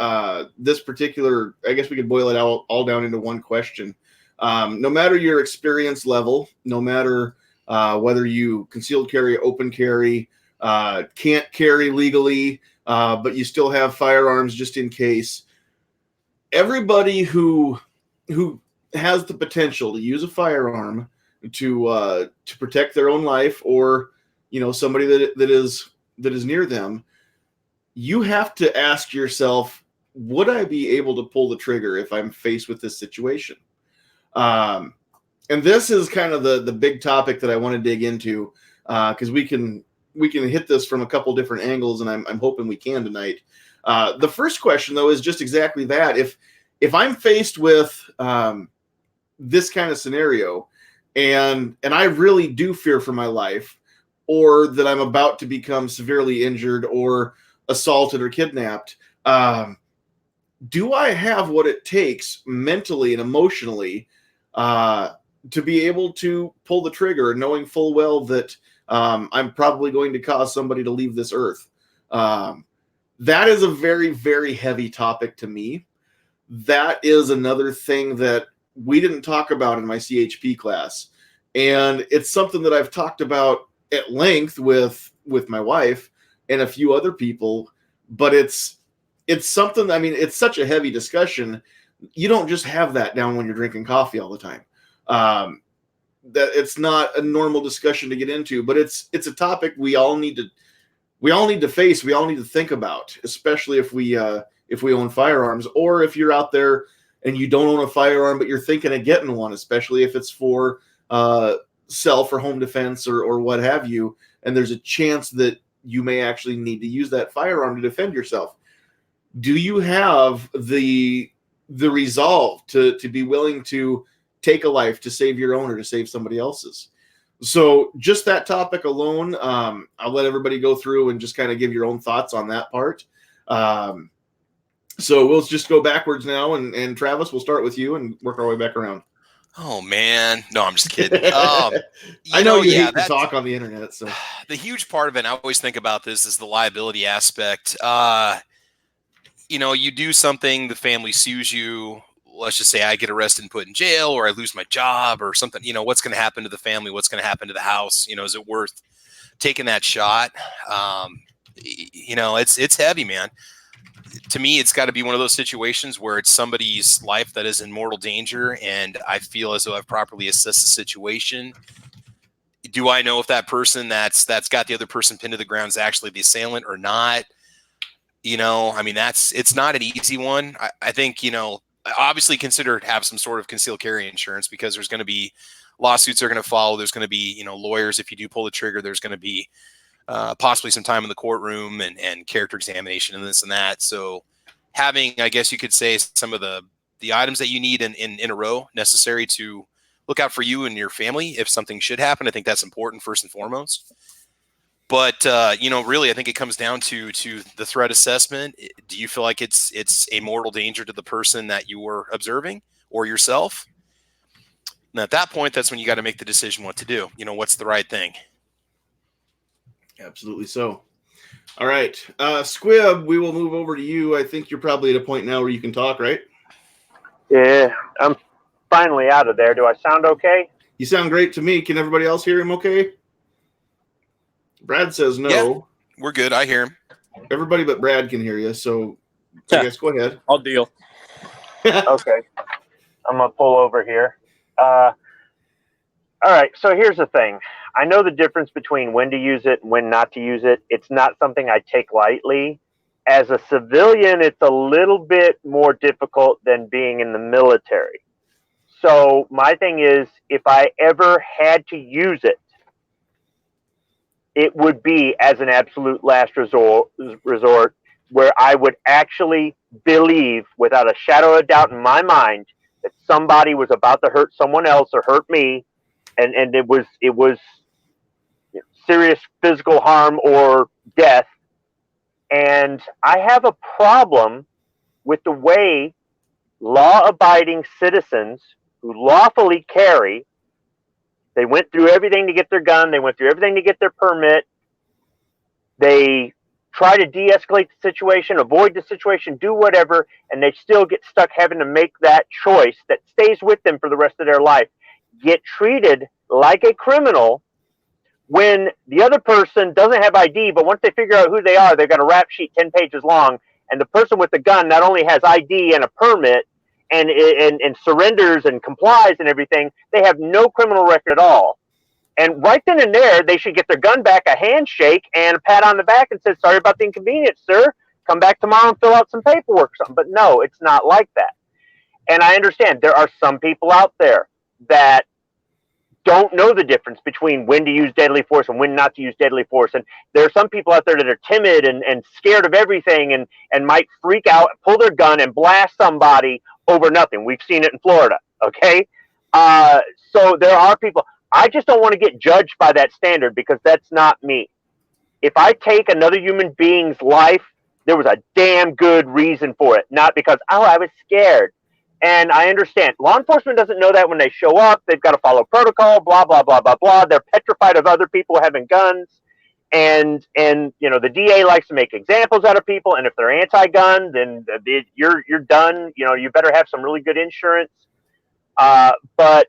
particular, I guess we could boil it all down into one question. No matter your experience level, no matter whether you concealed carry, open carry, can't carry legally, but you still have firearms just in case. Everybody who has the potential to use a firearm to protect their own life, or somebody that is near them, you have to ask yourself, would I be able to pull the trigger if I'm faced with this situation? And this is kind of the big topic that I want to dig into, because we can hit this from a couple different angles, and I'm hoping we can tonight. The first question, though, is just exactly that. If I'm faced with this kind of scenario, and I really do fear for my life, or that I'm about to become severely injured or assaulted or kidnapped, do I have what it takes mentally and emotionally to be able to pull the trigger, knowing full well that I'm probably going to cause somebody to leave this earth? That is a very, very heavy topic to me. That is another thing that we didn't talk about in my CHP class. And it's something that I've talked about at length with my wife, and a few other people, but it's something. I mean, it's such a heavy discussion. You don't just have that down when you're drinking coffee all the time. That it's not a normal discussion to get into, but it's a topic we all need to face. We all need to think about, especially if we own firearms, or if you're out there and you don't own a firearm, but you're thinking of getting one, especially if it's for self or home defense or what have you, and there's a chance that you may actually need to use that firearm to defend yourself. Do you have the resolve to be willing to take a life to save your own or to save somebody else's? So just that topic alone, I'll let everybody go through and just kind of give your own thoughts on that part. So we'll just go backwards now, and Travis, we'll start with you and work our way back around. Oh man, no, I'm just kidding. I know you hate to talk on the internet. So the huge part of it, and I always think about this, is the liability aspect. You do something, the family sues you. Let's just say I get arrested and put in jail, or I lose my job or something. What's going to happen to the family? What's going to happen to the house? Is it worth taking that shot? It's heavy, man. To me, it's got to be one of those situations where it's somebody's life that is in mortal danger, and I feel as though I've properly assessed the situation. Do I know if that person that's got the other person pinned to the ground is actually the assailant or not? It's not an easy one. I think, obviously have some sort of concealed carry insurance, because there's going to be lawsuits are going to follow. There's going to be, lawyers. If you do pull the trigger, there's going to be possibly some time in the courtroom and character examination and this and that. So having, I guess you could say, some of the items that you need in a row necessary to look out for you and your family if something should happen, I think that's important first and foremost. But, really, I think it comes down to the threat assessment. Do you feel like it's a mortal danger to the person that you were observing or yourself? And at that point, that's when you got to make the decision what to do. What's the right thing? Absolutely so. All right. Squib, we will move over to you. I think you're probably at a point now where you can talk, right? Yeah, I'm finally out of there. Do I sound okay? You sound great to me. Can everybody else hear him okay? Brad says no. Yeah, we're good. I hear him. Everybody but Brad can hear you, so I guess go ahead. I'll deal. Okay. I'm going to pull over here. All right, so here's the thing. I know the difference between when to use it and when not to use it. It's not something I take lightly. As a civilian, it's a little bit more difficult than being in the military. So my thing is, if I ever had to use it, it would be as an absolute last resort where I would actually believe without a shadow of doubt in my mind that somebody was about to hurt someone else or hurt me. And it was serious physical harm or death. And I have a problem with the way law-abiding citizens who lawfully carry, they went through everything to get their gun, they went through everything to get their permit, they try to de-escalate the situation, avoid the situation, do whatever, and they still get stuck having to make that choice that stays with them for the rest of their life. Get treated like a criminal when the other person doesn't have ID, but once they figure out who they are, they've got a rap sheet 10 pages long, and the person with the gun not only has ID and a permit and surrenders and complies and everything, they have no criminal record at all. And right then and there, they should get their gun back, a handshake, and a pat on the back and say, "Sorry about the inconvenience, sir. Come back tomorrow and fill out some paperwork or something." But no, it's not like that. And I understand there are some people out there that don't know the difference between when to use deadly force and when not to use deadly force. And there are some people out there that are timid and scared of everything and might freak out, pull their gun, and blast somebody over nothing. We've seen it in Florida, okay? So there are people. I just don't want to get judged by that standard because that's not me. If I take another human being's life, there was a damn good reason for it, not because, oh, I was scared. And I understand. Law enforcement doesn't know that when they show up. They've got to follow protocol, blah, blah, blah, blah, blah. They're petrified of other people having guns. And the DA likes to make examples out of people. And if they're anti-gun, then you're done. You better have some really good insurance. But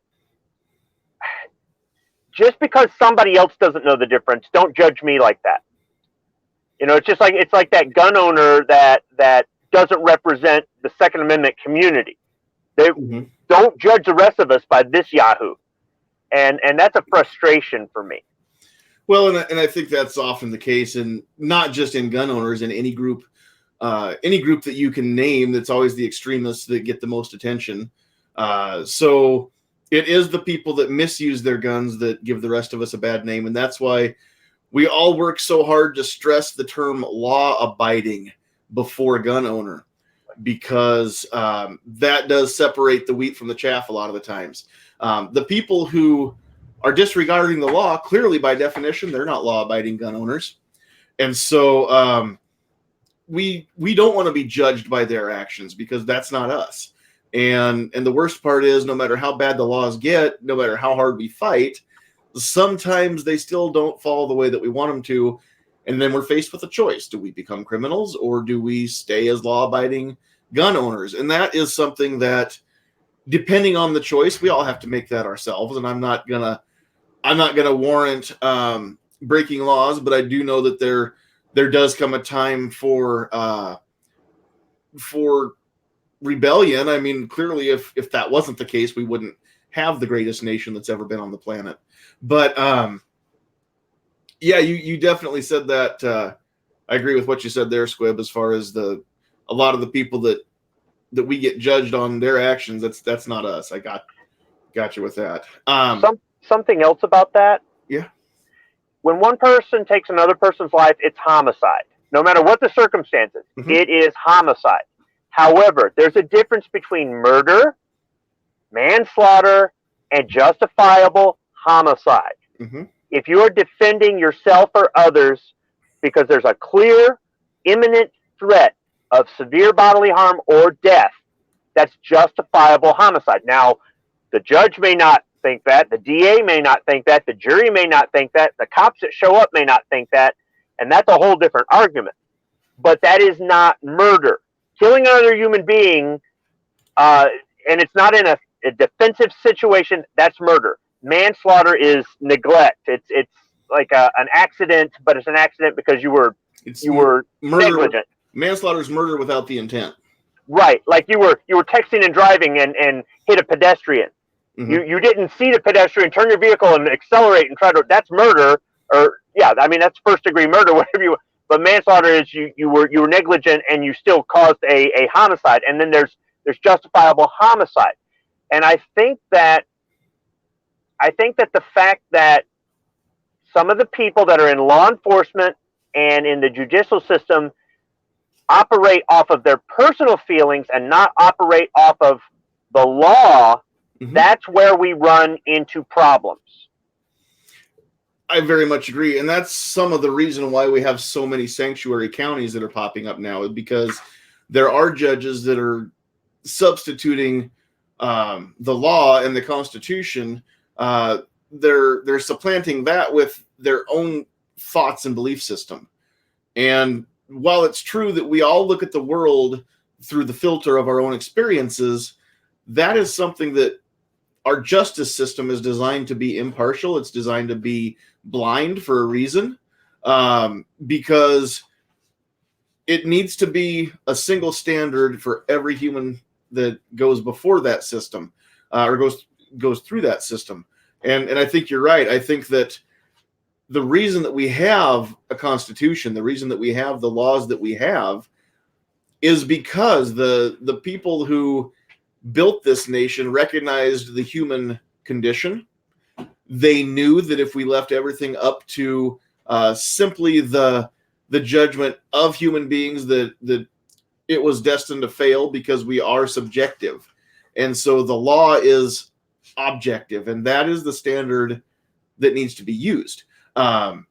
just because somebody else doesn't know the difference, don't judge me like that. You know, it's like that gun owner that doesn't represent the Second Amendment community. They don't judge the rest of us by this Yahoo, and that's a frustration for me. Well, and I think that's often the case, and not just in gun owners, in any group that you can name. That's always the extremists that get the most attention. So it is the people that misuse their guns that give the rest of us a bad name, and that's why we all work so hard to stress the term law-abiding before gun owner, because that does separate the wheat from the chaff a lot of the times. The people who are disregarding the law, clearly by definition, they're not law-abiding gun owners. And so we don't want to be judged by their actions, because that's not us. And the worst part is, no matter how bad the laws get, no matter how hard we fight, sometimes they still don't follow the way that we want them to. And then we're faced with a choice. Do we become criminals, or do we stay as law-abiding gun owners? And that is something that, depending on the choice, we all have to make that ourselves. And I'm not gonna warrant breaking laws, but I do know that there does come a time for rebellion. I mean, clearly, if that wasn't the case, we wouldn't have the greatest nation that's ever been on the planet. But yeah, you definitely said that. I agree with what you said there, Squib, as far as a lot of the people that we get judged on their actions. That's not us. I got you with that. Something else about that. Yeah. When one person takes another person's life, it's homicide. No matter what the circumstances, it is homicide. However, there's a difference between murder, manslaughter, and justifiable homicide. If you are defending yourself or others because there's a clear, imminent threat of severe bodily harm or death, that's justifiable homicide. Now, the judge may not think that, the DA may not think that, the jury may not think that, the cops that show up may not think that, and that's a whole different argument. But that is not murder. Killing another human being, and it's not in a defensive situation, that's murder. Manslaughter is neglect. It's like an accident, but it's an accident because you were negligent. Manslaughter is murder without the intent. Right, like you were texting and driving and hit a pedestrian. You didn't see the pedestrian, turn your vehicle and accelerate and try to. That's murder, or yeah, I mean that's first degree murder, whatever you. But manslaughter is you were negligent and you still caused a homicide, and then there's justifiable homicide, and I think that the fact that some of the people that are in law enforcement and in the judicial system operate off of their personal feelings and not operate off of the law, that's where we run into problems. I very much agree. And that's some of the reason why we have so many sanctuary counties that are popping up now, because there are judges that are substituting the law and the Constitution. They're supplanting that with their own thoughts and belief system. And while it's true that we all look at the world through the filter of our own experiences, that is something that our justice system is designed to be impartial. It's designed to be blind for a reason, because it needs to be a single standard for every human that goes before that system, or goes through that system. And I think you're right. I think that the reason that we have a constitution, the reason that we have the laws that we have, is because the people who built this nation recognized the human condition. They knew that if we left everything up to simply the judgment of human beings, that it was destined to fail, because we are subjective. And so the law is objective, and that is the standard that needs to be used. And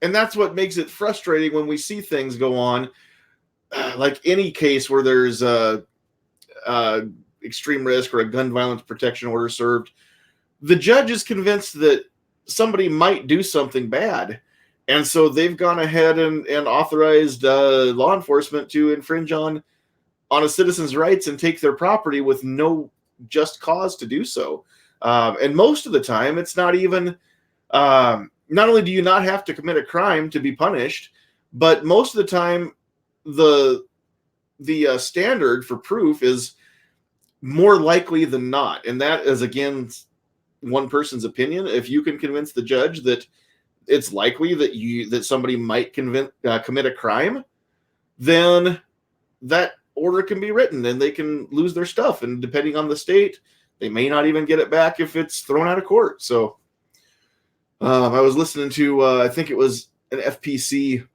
that's what makes it frustrating when we see things go on, like any case where there's extreme risk or a gun violence protection order served. The judge is convinced that somebody might do something bad, and so they've gone ahead and authorized law enforcement to infringe on a citizen's rights and take their property with no just cause to do so. And most of the time, it's not even not only do you not have to commit a crime to be punished, but most of the time the standard for proof is more likely than not, and that is again one person's opinion. If you can convince the judge that it's likely that somebody might commit a crime, then that order can be written and they can lose their stuff. And depending on the state, they may not even get it back if it's thrown out of court. So I was listening to, I think it was an FPC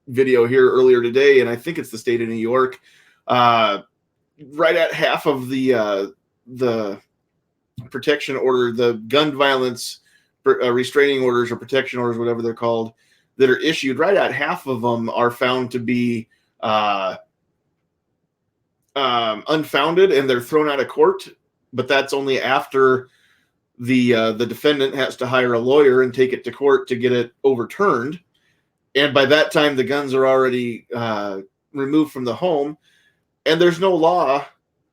video here earlier today, and I think it's the state of New York. Right at half of the protection order, the gun violence restraining orders or protection orders, whatever they're called, that are issued, right at half of them are found to be unfounded, and they're thrown out of court. But that's only after the defendant has to hire a lawyer and take it to court to get it overturned. And by that time, the guns are already removed from the home, and there's no law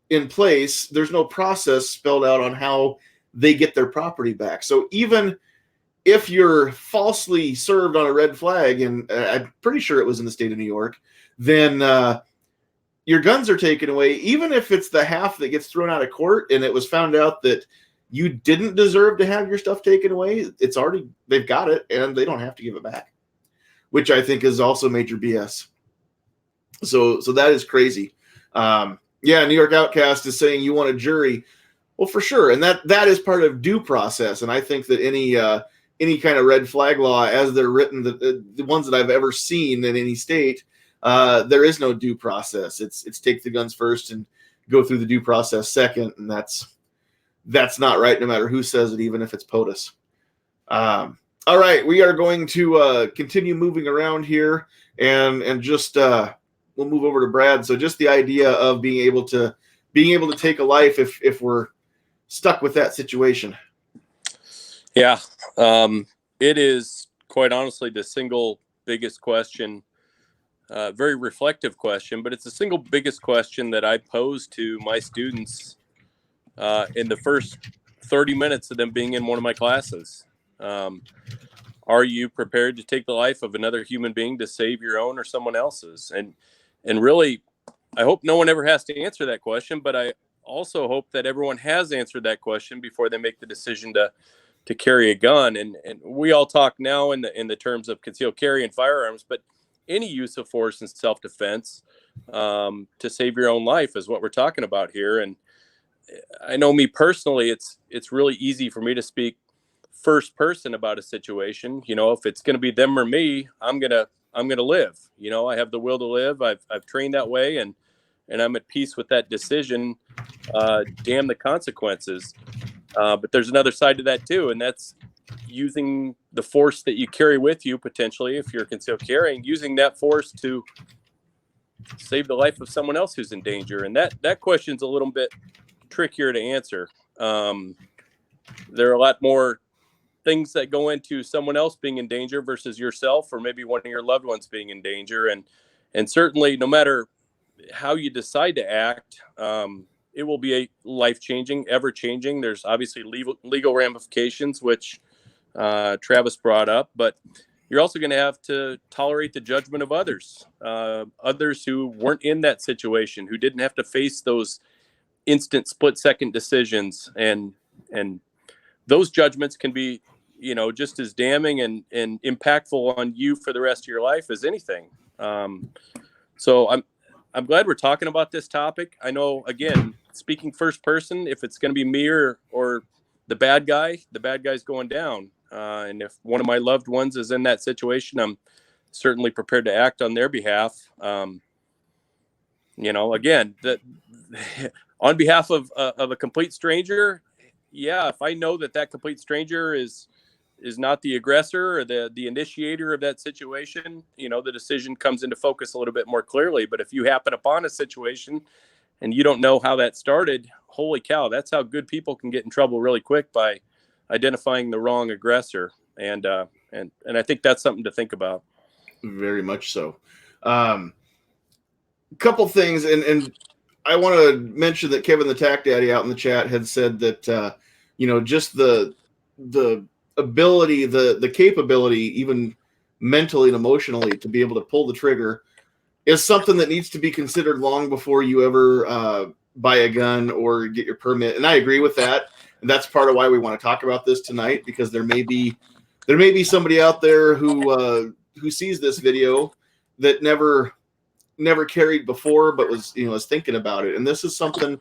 in place. There's no process spelled out on how they get their property back. So even if you're falsely served on a red flag, and I'm pretty sure it was in the state of New York, then your guns are taken away. Even if it's the half that gets thrown out of court and it was found out that you didn't deserve to have your stuff taken away, it's already, they've got it and they don't have to give it back, which I think is also major BS. So that is crazy. Yeah, New York Outcast is saying you want a jury. Well, for sure, and that is part of due process. And I think that any kind of red flag law, as they're written, the ones that I've ever seen in any state, there is no due process. It's take the guns first and go through the due process second, and that's not right, no matter who says it, even if it's POTUS. All right, we are going to continue moving around here, and just we'll move over to Brad. So just the idea of being able to take a life if we're stuck with that situation. Yeah, it is quite honestly the single biggest question, very reflective question, but it's the single biggest question that I pose to my students in the first 30 minutes of them being in one of my classes. Are you prepared to take the life of another human being to save your own or someone else's? And really, I hope no one ever has to answer that question, but I also hope that everyone has answered that question before they make the decision to carry a gun. And we all talk now in the terms of concealed carry and firearms, but any use of force in self-defense to save your own life is what we're talking about here. And I know me personally, it's really easy for me to speak first person about a situation. You know, if it's going to be them or me, I'm going to live. You know, I have the will to live. I've trained that way, and I'm at peace with that decision. Damn the consequences. But there's another side to that too, and that's using the force that you carry with you, potentially, if you're concealed carrying, using that force to save the life of someone else who's in danger. And that question's a little bit trickier to answer. There are a lot more things that go into someone else being in danger versus yourself, or maybe one of your loved ones being in danger. And certainly, no matter how you decide to act, it will be a life-changing, ever-changing. There's obviously legal ramifications, which Travis brought up, but you're also going to have to tolerate the judgment of others who weren't in that situation, who didn't have to face those instant split-second decisions. And those judgments can be, you know, just as damning and impactful on you for the rest of your life as anything. So I'm glad we're talking about this topic. I know, again, speaking first person, if it's going to be me or the bad guy's going down. And if one of my loved ones is in that situation, I'm certainly prepared to act on their behalf. You know, again, on behalf of a complete stranger, yeah, if I know that complete stranger is not the aggressor or the initiator of that situation, you know, the decision comes into focus a little bit more clearly. But if you happen upon a situation and you don't know how that started, holy cow, that's how good people can get in trouble really quick, by identifying the wrong aggressor. And I think that's something to think about. Very much so. Couple things, and I want to mention that Kevin the Tack Daddy out in the chat had said that you know, just the ability, the capability, even mentally and emotionally, to be able to pull the trigger is something that needs to be considered long before you ever buy a gun or get your permit. And I agree with that. And that's part of why we want to talk about this tonight, because there may be somebody out there who sees this video that never carried before, but was thinking about it. And this is something,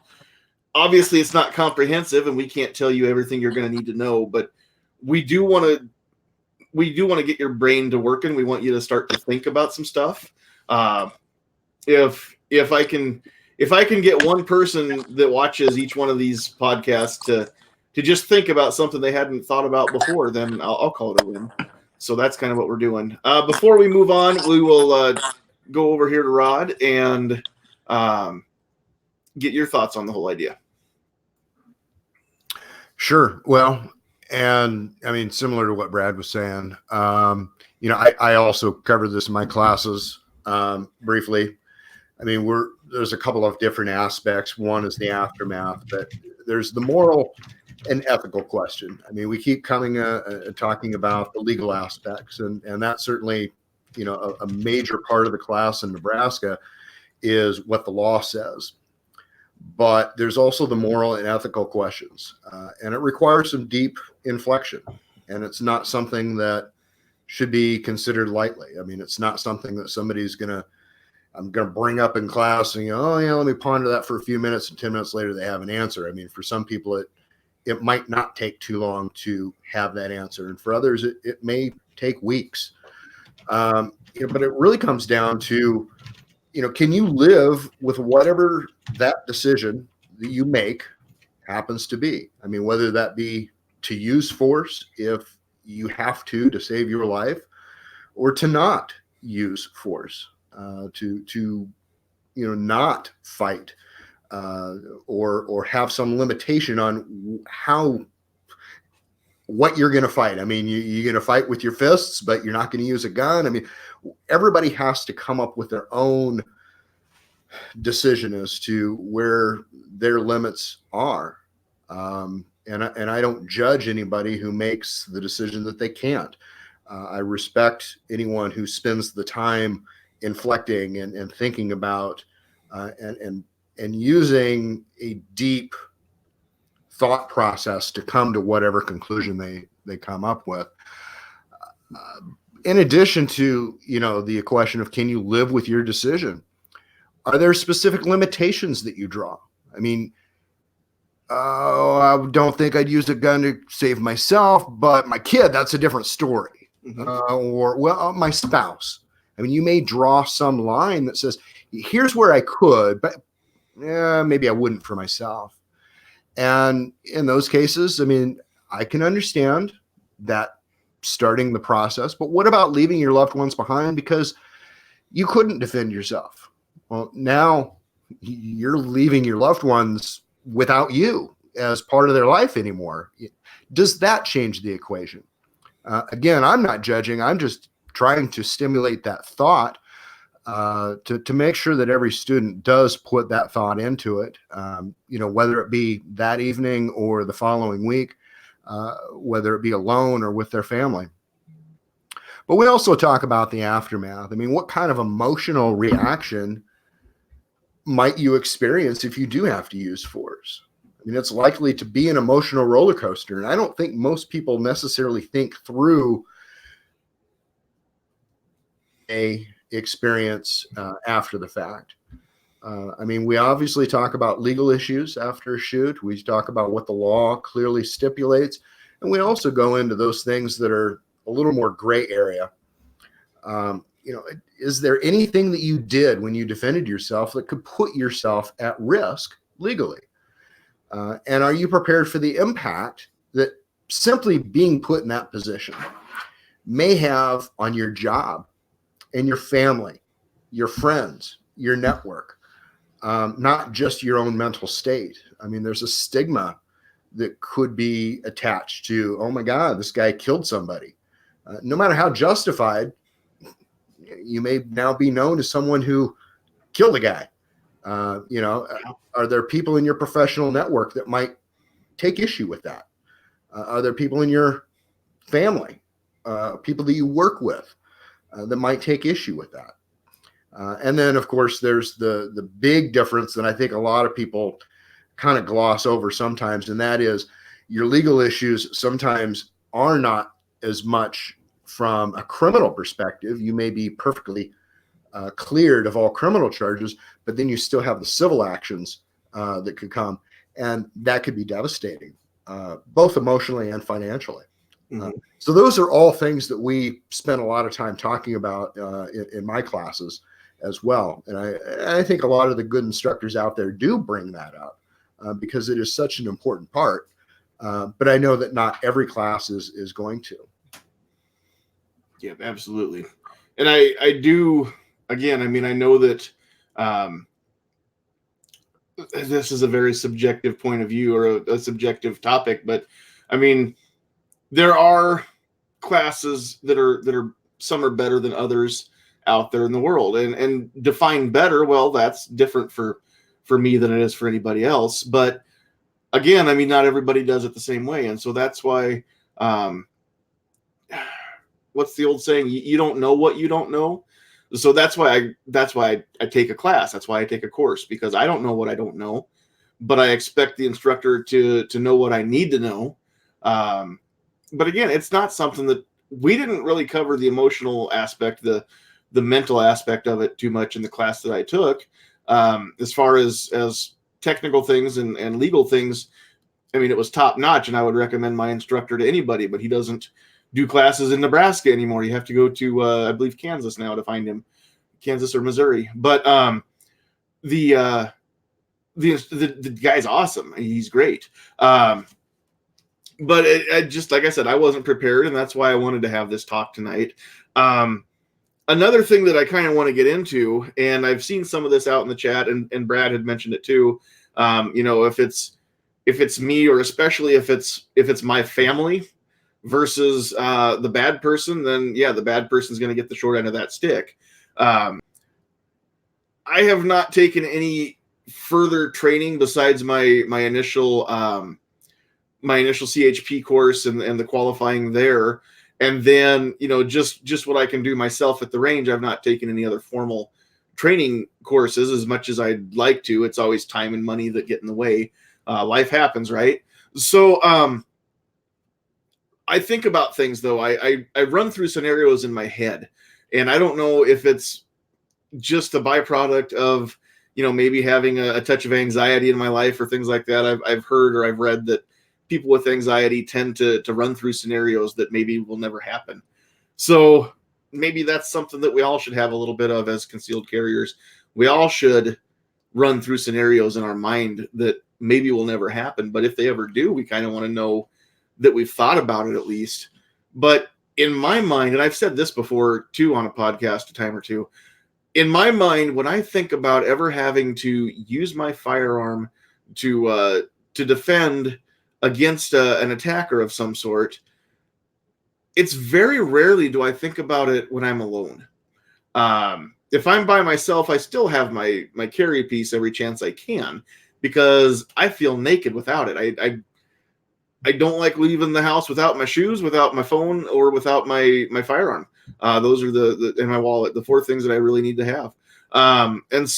obviously it's not comprehensive and we can't tell you everything you're going to need to know, but we do want to get your brain to working. We want you to start to think about some stuff. If I can get one person that watches each one of these podcasts to just think about something they hadn't thought about before, then I'll call it a win. So that's kind of what we're doing. Before we move on, we will go over here to Rod and get your thoughts on the whole idea. Sure. Well, and I mean, similar to what Brad was saying, I also covered this in my classes briefly. I mean, there's a couple of different aspects. One is the aftermath, but there's the moral and ethical question. I mean, we keep talking about the legal aspects, and that's certainly, a major part of the class in Nebraska is what the law says. But there's also the moral and ethical questions, and it requires some deep inflection, and it's not something that should be considered lightly. I mean, it's not something that I'm going to bring up in class and, oh yeah, let me ponder that for a few minutes, and 10 minutes later they have an answer. I mean, for some people, it might not take too long to have that answer. And for others, it may take weeks. But it really comes down to, can you live with whatever that decision that you make happens to be? I mean, whether that be to use force if you have to save your life, or to not use force, to not fight, or have some limitation on what you're going to fight. I mean, you're going to fight with your fists, but you're not going to use a gun. I mean, everybody has to come up with their own decision as to where their limits are. And I don't judge anybody who makes the decision that they can't. I respect anyone who spends the time inflecting and thinking about and using a deep thought process to come to whatever conclusion they come up with. In addition to, the question of, can you live with your decision? Are there specific limitations that you draw? I mean, I don't think I'd use a gun to save myself, but my kid, that's a different story. Mm-hmm. My spouse. I mean, you may draw some line that says, here's where I could, but maybe I wouldn't for myself. And in those cases, I mean, I can understand that starting the process, but what about leaving your loved ones behind because you couldn't defend yourself? Well, now you're leaving your loved ones without you as part of their life anymore. Does that change the equation? Again, I'm not judging. I'm just trying to stimulate that thought to make sure that every student does put that thought into it, whether it be that evening or the following week, whether it be alone or with their family. But we also talk about the aftermath. I mean, what kind of emotional reaction might you experience if you do have to use force? I mean, it's likely to be an emotional roller coaster. And I don't think most people necessarily think through a experience after the fact. I mean, we obviously talk about legal issues after a shoot. We talk about what the law clearly stipulates. And we also go into those things that are a little more gray area. Is there anything that you did when you defended yourself that could put yourself at risk legally? And are you prepared for the impact that simply being put in that position may have on your job and your family, your friends, your network, not just your own mental state? I mean, there's a stigma that could be attached to, oh my God, this guy killed somebody. No matter how justified, you may now be known as someone who killed a guy. Are there people in your professional network that might take issue with that? Are there people in your family, people that you work with that might take issue with that. And then, of course, there's the big difference that I think a lot of people kind of gloss over sometimes, and that is your legal issues sometimes are not as much from a criminal perspective. You may be perfectly cleared of all criminal charges, but then you still have the civil actions that could come, and that could be devastating, both emotionally and financially. Mm-hmm. So those are all things that we spend a lot of time talking about in my classes as well. And I think a lot of the good instructors out there do bring that up because it is such an important part. But I know that not every class is going to. Yeah, absolutely. And I do, again, I mean, I know that this is a very subjective point of view or a subjective topic, but I mean, there are classes that are some are better than others out there in the world, and define better. Well, that's different for me than it is for anybody else. But again, I mean, not everybody does it the same way, and so that's why. What's the old saying? You don't know what you don't know. So that's why I take a class. That's why I take a course, because I don't know what I don't know, but I expect the instructor to know what I need to know. But again, it's not something that we didn't really cover the emotional aspect, the mental aspect of it too much in the class that I took. As far as technical things and legal things, I mean, it was top notch, and I would recommend my instructor to anybody, but he doesn't do classes in Nebraska anymore. You have to go to, I believe, Kansas now to find him, Kansas or Missouri. But the guy's awesome. He's great. But I just, like I said, I wasn't prepared, and that's why I wanted to have this talk tonight. Another thing that I kind of want to get into, and I've seen some of this out in the chat, and Brad had mentioned it too. If it's me, or especially if it's my family versus the bad person, then yeah, the bad person's going to get the short end of that stick. I have not taken any further training besides my initial CHP course and the qualifying there, and then just what I can do myself at the range. I've not taken any other formal training courses as much as I'd like to. It's always time and money that get in the way. Life happens, right? So I think about things, though. I run through scenarios in my head, and I don't know if it's just a byproduct of maybe having a touch of anxiety in my life or things like that. I've heard or I've read that people with anxiety tend to run through scenarios that maybe will never happen. So maybe that's something that we all should have a little bit of as concealed carriers. We all should run through scenarios in our mind that maybe will never happen, but if they ever do, we kind of want to know that we've thought about it at least. But in my mind, and I've said this before too on a podcast a time or two, in my mind, when I think about ever having to use my firearm to defend against an attacker of some sort, it's very rarely do I think about it when I'm alone. If I'm by myself, I still have my carry piece every chance I can, because I feel naked without it. I don't like leaving the house without my shoes, without my phone, or without my firearm. Those are the in my wallet, the four things that I really need to have. And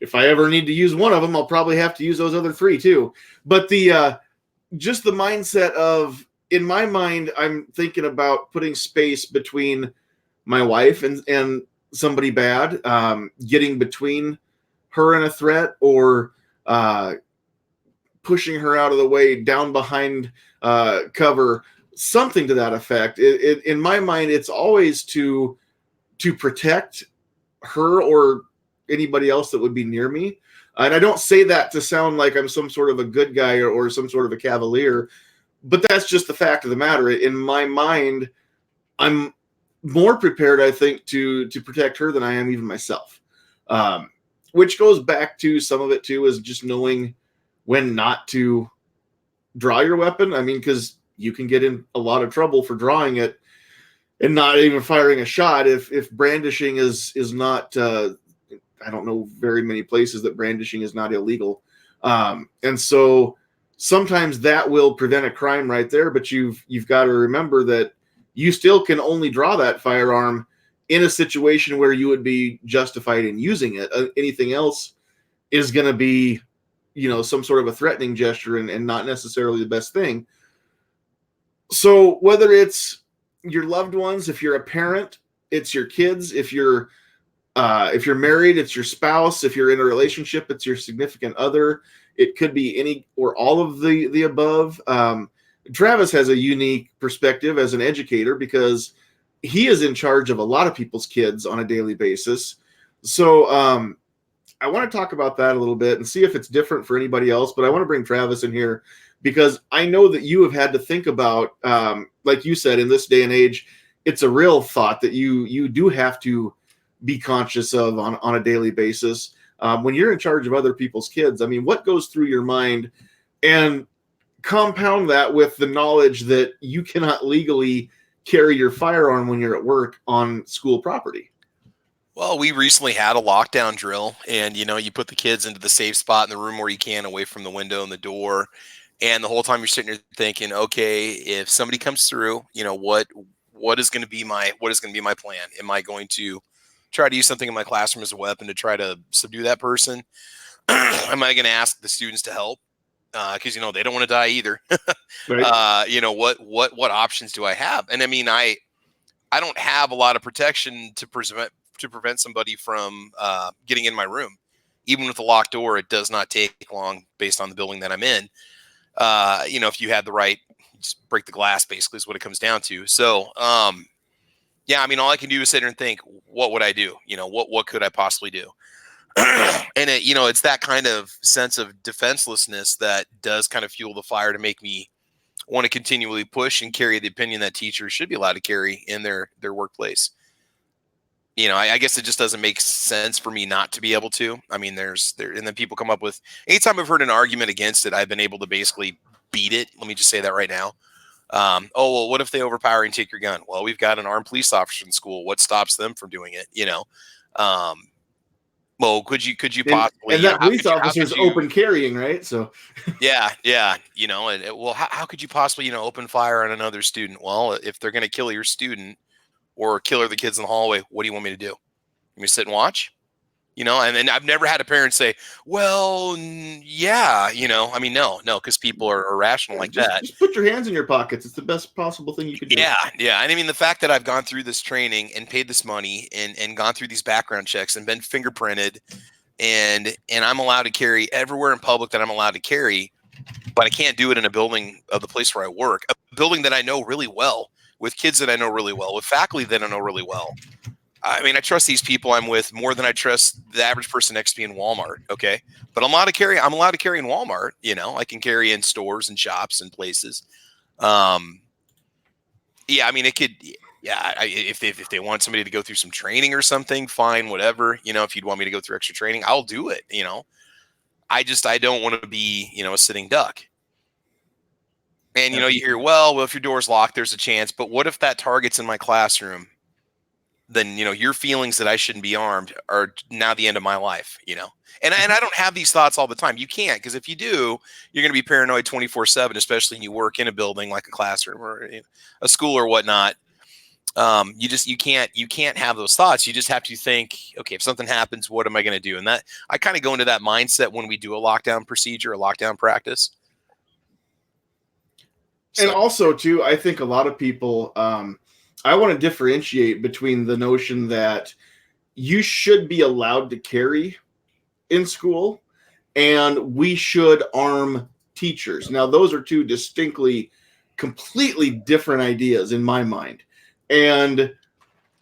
if I ever need to use one of them, I'll probably have to use those other three too. But just the mindset of, in my mind, I'm thinking about putting space between my wife and somebody bad, getting between her and a threat, or pushing her out of the way, down behind cover, something to that effect. In my mind, it's always to protect her or anybody else that would be near me. And I don't say that to sound like I'm some sort of a good guy or some sort of a cavalier, but that's just the fact of the matter. In my mind, I'm more prepared, I think, to protect her than I am even myself. Which goes back to some of it too, is just knowing when not to draw your weapon. I mean, because you can get in a lot of trouble for drawing it and not even firing a shot if brandishing is not. I don't know very many places that brandishing is not illegal, and so sometimes that will prevent a crime right there. But you've got to remember that you still can only draw that firearm in a situation where you would be justified in using it. Anything else is going to be, some sort of a threatening gesture and not necessarily the best thing. So whether it's your loved ones, if you're a parent, it's your kids. If you're married, it's your spouse. If you're in a relationship, it's your significant other. It could be any or all of the above. Travis has a unique perspective as an educator because he is in charge of a lot of people's kids on a daily basis. So I want to talk about that a little bit and see if it's different for anybody else. But I want to bring Travis in here because I know that you have had to think about, like you said, in this day and age, it's a real thought that you do have to be conscious of on a daily basis. When you're in charge of other people's kids, I mean, what goes through your mind? And compound that with the knowledge that you cannot legally carry your firearm when you're at work on school property. Well, we recently had a lockdown drill, and you put the kids into the safe spot in the room where you can, away from the window and the door. And the whole time you're sitting there thinking, okay, if somebody comes through, what is going to be my plan? Am I going to try to use something in my classroom as a weapon to try to subdue that person? Am I going to ask the students to help? Because they don't want to die either. Right. What options do I have? And I mean, I don't have a lot of protection to prevent somebody from getting in my room. Even with a locked door, it does not take long based on the building that I'm in. If you had the right, just break the glass, basically is what it comes down to. So, yeah, I mean, all I can do is sit there and think, what would I do? What could I possibly do? And it's that kind of sense of defenselessness that does kind of fuel the fire to make me want to continually push and carry the opinion that teachers should be allowed to carry in their workplace. I guess it just doesn't make sense for me not to be able to. I mean, and then people come up with, anytime I've heard an argument against it, I've been able to basically beat it. Let me just say that right now. Oh, well, what if they overpower and take your gun? Well, we've got an armed police officer in school. What stops them from doing it? Well, could you possibly? And that police officer is open carrying, right? So, yeah. Well, how could you possibly, open fire on another student? Well, if they're going to kill your student or kill the kids in the hallway, what do you want me to do? You want me to sit and watch? And then I've never had a parent say, well, yeah, I mean, no, because people are irrational like that. Just put your hands in your pockets. It's the best possible thing you could do. Yeah. And I mean, the fact that I've gone through this training and paid this money and gone through these background checks and been fingerprinted and I'm allowed to carry everywhere in public that I'm allowed to carry, but I can't do it in a building of the place where I work, a building that I know really well, with kids that I know really well, with faculty that I know really well. I mean, I trust these people I'm with more than I trust the average person next to me in Walmart. Okay. But I'm allowed to carry in Walmart. I can carry in stores and shops and places. Yeah. I mean, it could, yeah. If they want somebody to go through some training or something, fine, whatever, if you'd want me to go through extra training, I'll do it. I don't want to be, a sitting duck. And, you hear, well, if your door's locked, there's a chance, but what if that target's in my classroom? Then, your feelings that I shouldn't be armed are now the end of my life, and I don't have these thoughts all the time. You can't, because if you do, you're going to be paranoid 24/7, especially when you work in a building like a classroom or a school or whatnot. You can't have those thoughts. You just have to think, okay, if something happens, what am I going to do? And that I kind of go into that mindset when we do a lockdown procedure, a lockdown practice. And also too, I think a lot of people, I want to differentiate between the notion that you should be allowed to carry in school and we should arm teachers. Now, those are two completely different ideas in my mind. And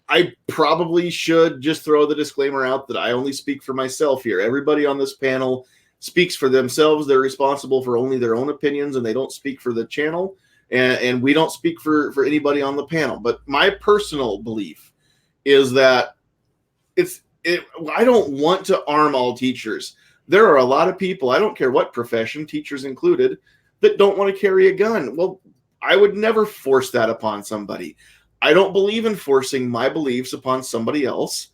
I probably should just throw the disclaimer out that I only speak for myself here. Everybody on this panel speaks for themselves. They're responsible for only their own opinions, and they don't speak for the channel. And we don't speak for anybody on the panel. But my personal belief is that I don't want to arm all teachers. There are a lot of people, I don't care what profession, teachers included, that don't want to carry a gun. Well, I would never force that upon somebody. I don't believe in forcing my beliefs upon somebody else.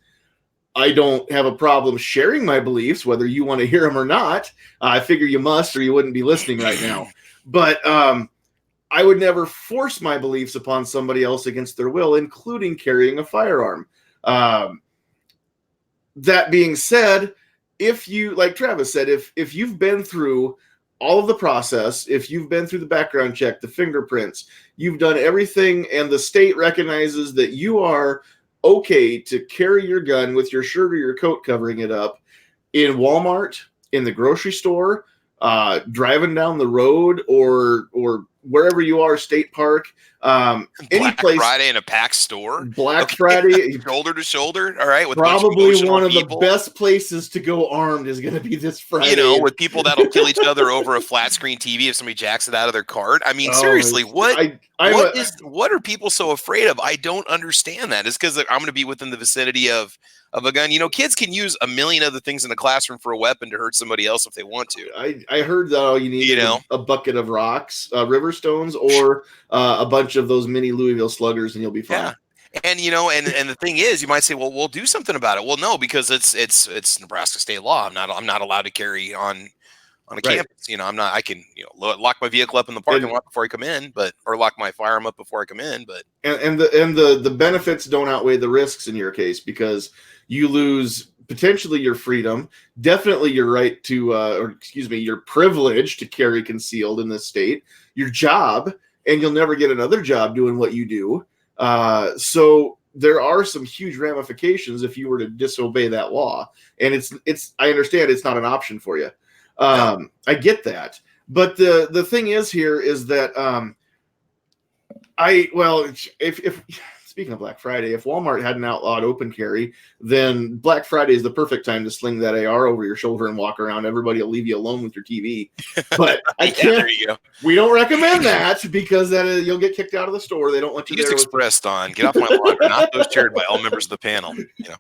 I don't have a problem sharing my beliefs, whether you want to hear them or not. I figure you must, or you wouldn't be listening right now. But I would never force my beliefs upon somebody else against their will, including carrying a firearm. That being said, if you, like Travis said, if you've been through all of the process, if you've been through the background check, the fingerprints, you've done everything, and the state recognizes that you are okay to carry your gun with your shirt or your coat covering it up in Walmart, in the grocery store, driving down the road, or wherever you are, state park, any Black place. Friday in a packed store. Black Friday, shoulder to shoulder. All right, with probably one of people. the best places to go armed is going to be this Friday. You know, with people that'll kill each other over a flat screen TV if somebody jacks it out of their cart. I mean, seriously, what are people so afraid of? I don't understand that. It's because I'm going to be within the vicinity of a gun. You know, kids can use a million other things in the classroom for a weapon to hurt somebody else if they want to. I heard that all you need is a bucket of rocks, river stones, or a bunch of those mini Louisville sluggers, and you'll be fine. Yeah. And you know, and the thing is, you might say, well, we'll do something about it. Well, no, because it's Nebraska state law. I'm not allowed to carry on a campus. You know, I can lock my vehicle up in the parking lot before I come in, or lock my firearm up before I come in. But the benefits don't outweigh the risks in your case, because you lose potentially your freedom, definitely your right to, your privilege to carry concealed in this state, your job, and you'll never get another job doing what you do. So there are some huge ramifications if you were to disobey that law. And I understand it's not an option for you. I get that. But the thing is here is that, if speaking of Black Friday, if Walmart hadn't outlawed open carry, then Black Friday is the perfect time to sling that AR over your shoulder and walk around. Everybody will leave you alone with your TV. But I can't. There you go. We don't recommend that, because you'll get kicked out of the store. They don't want you Just there. expressed on. Get off my lawn. Not those shared by all members of the panel. You know.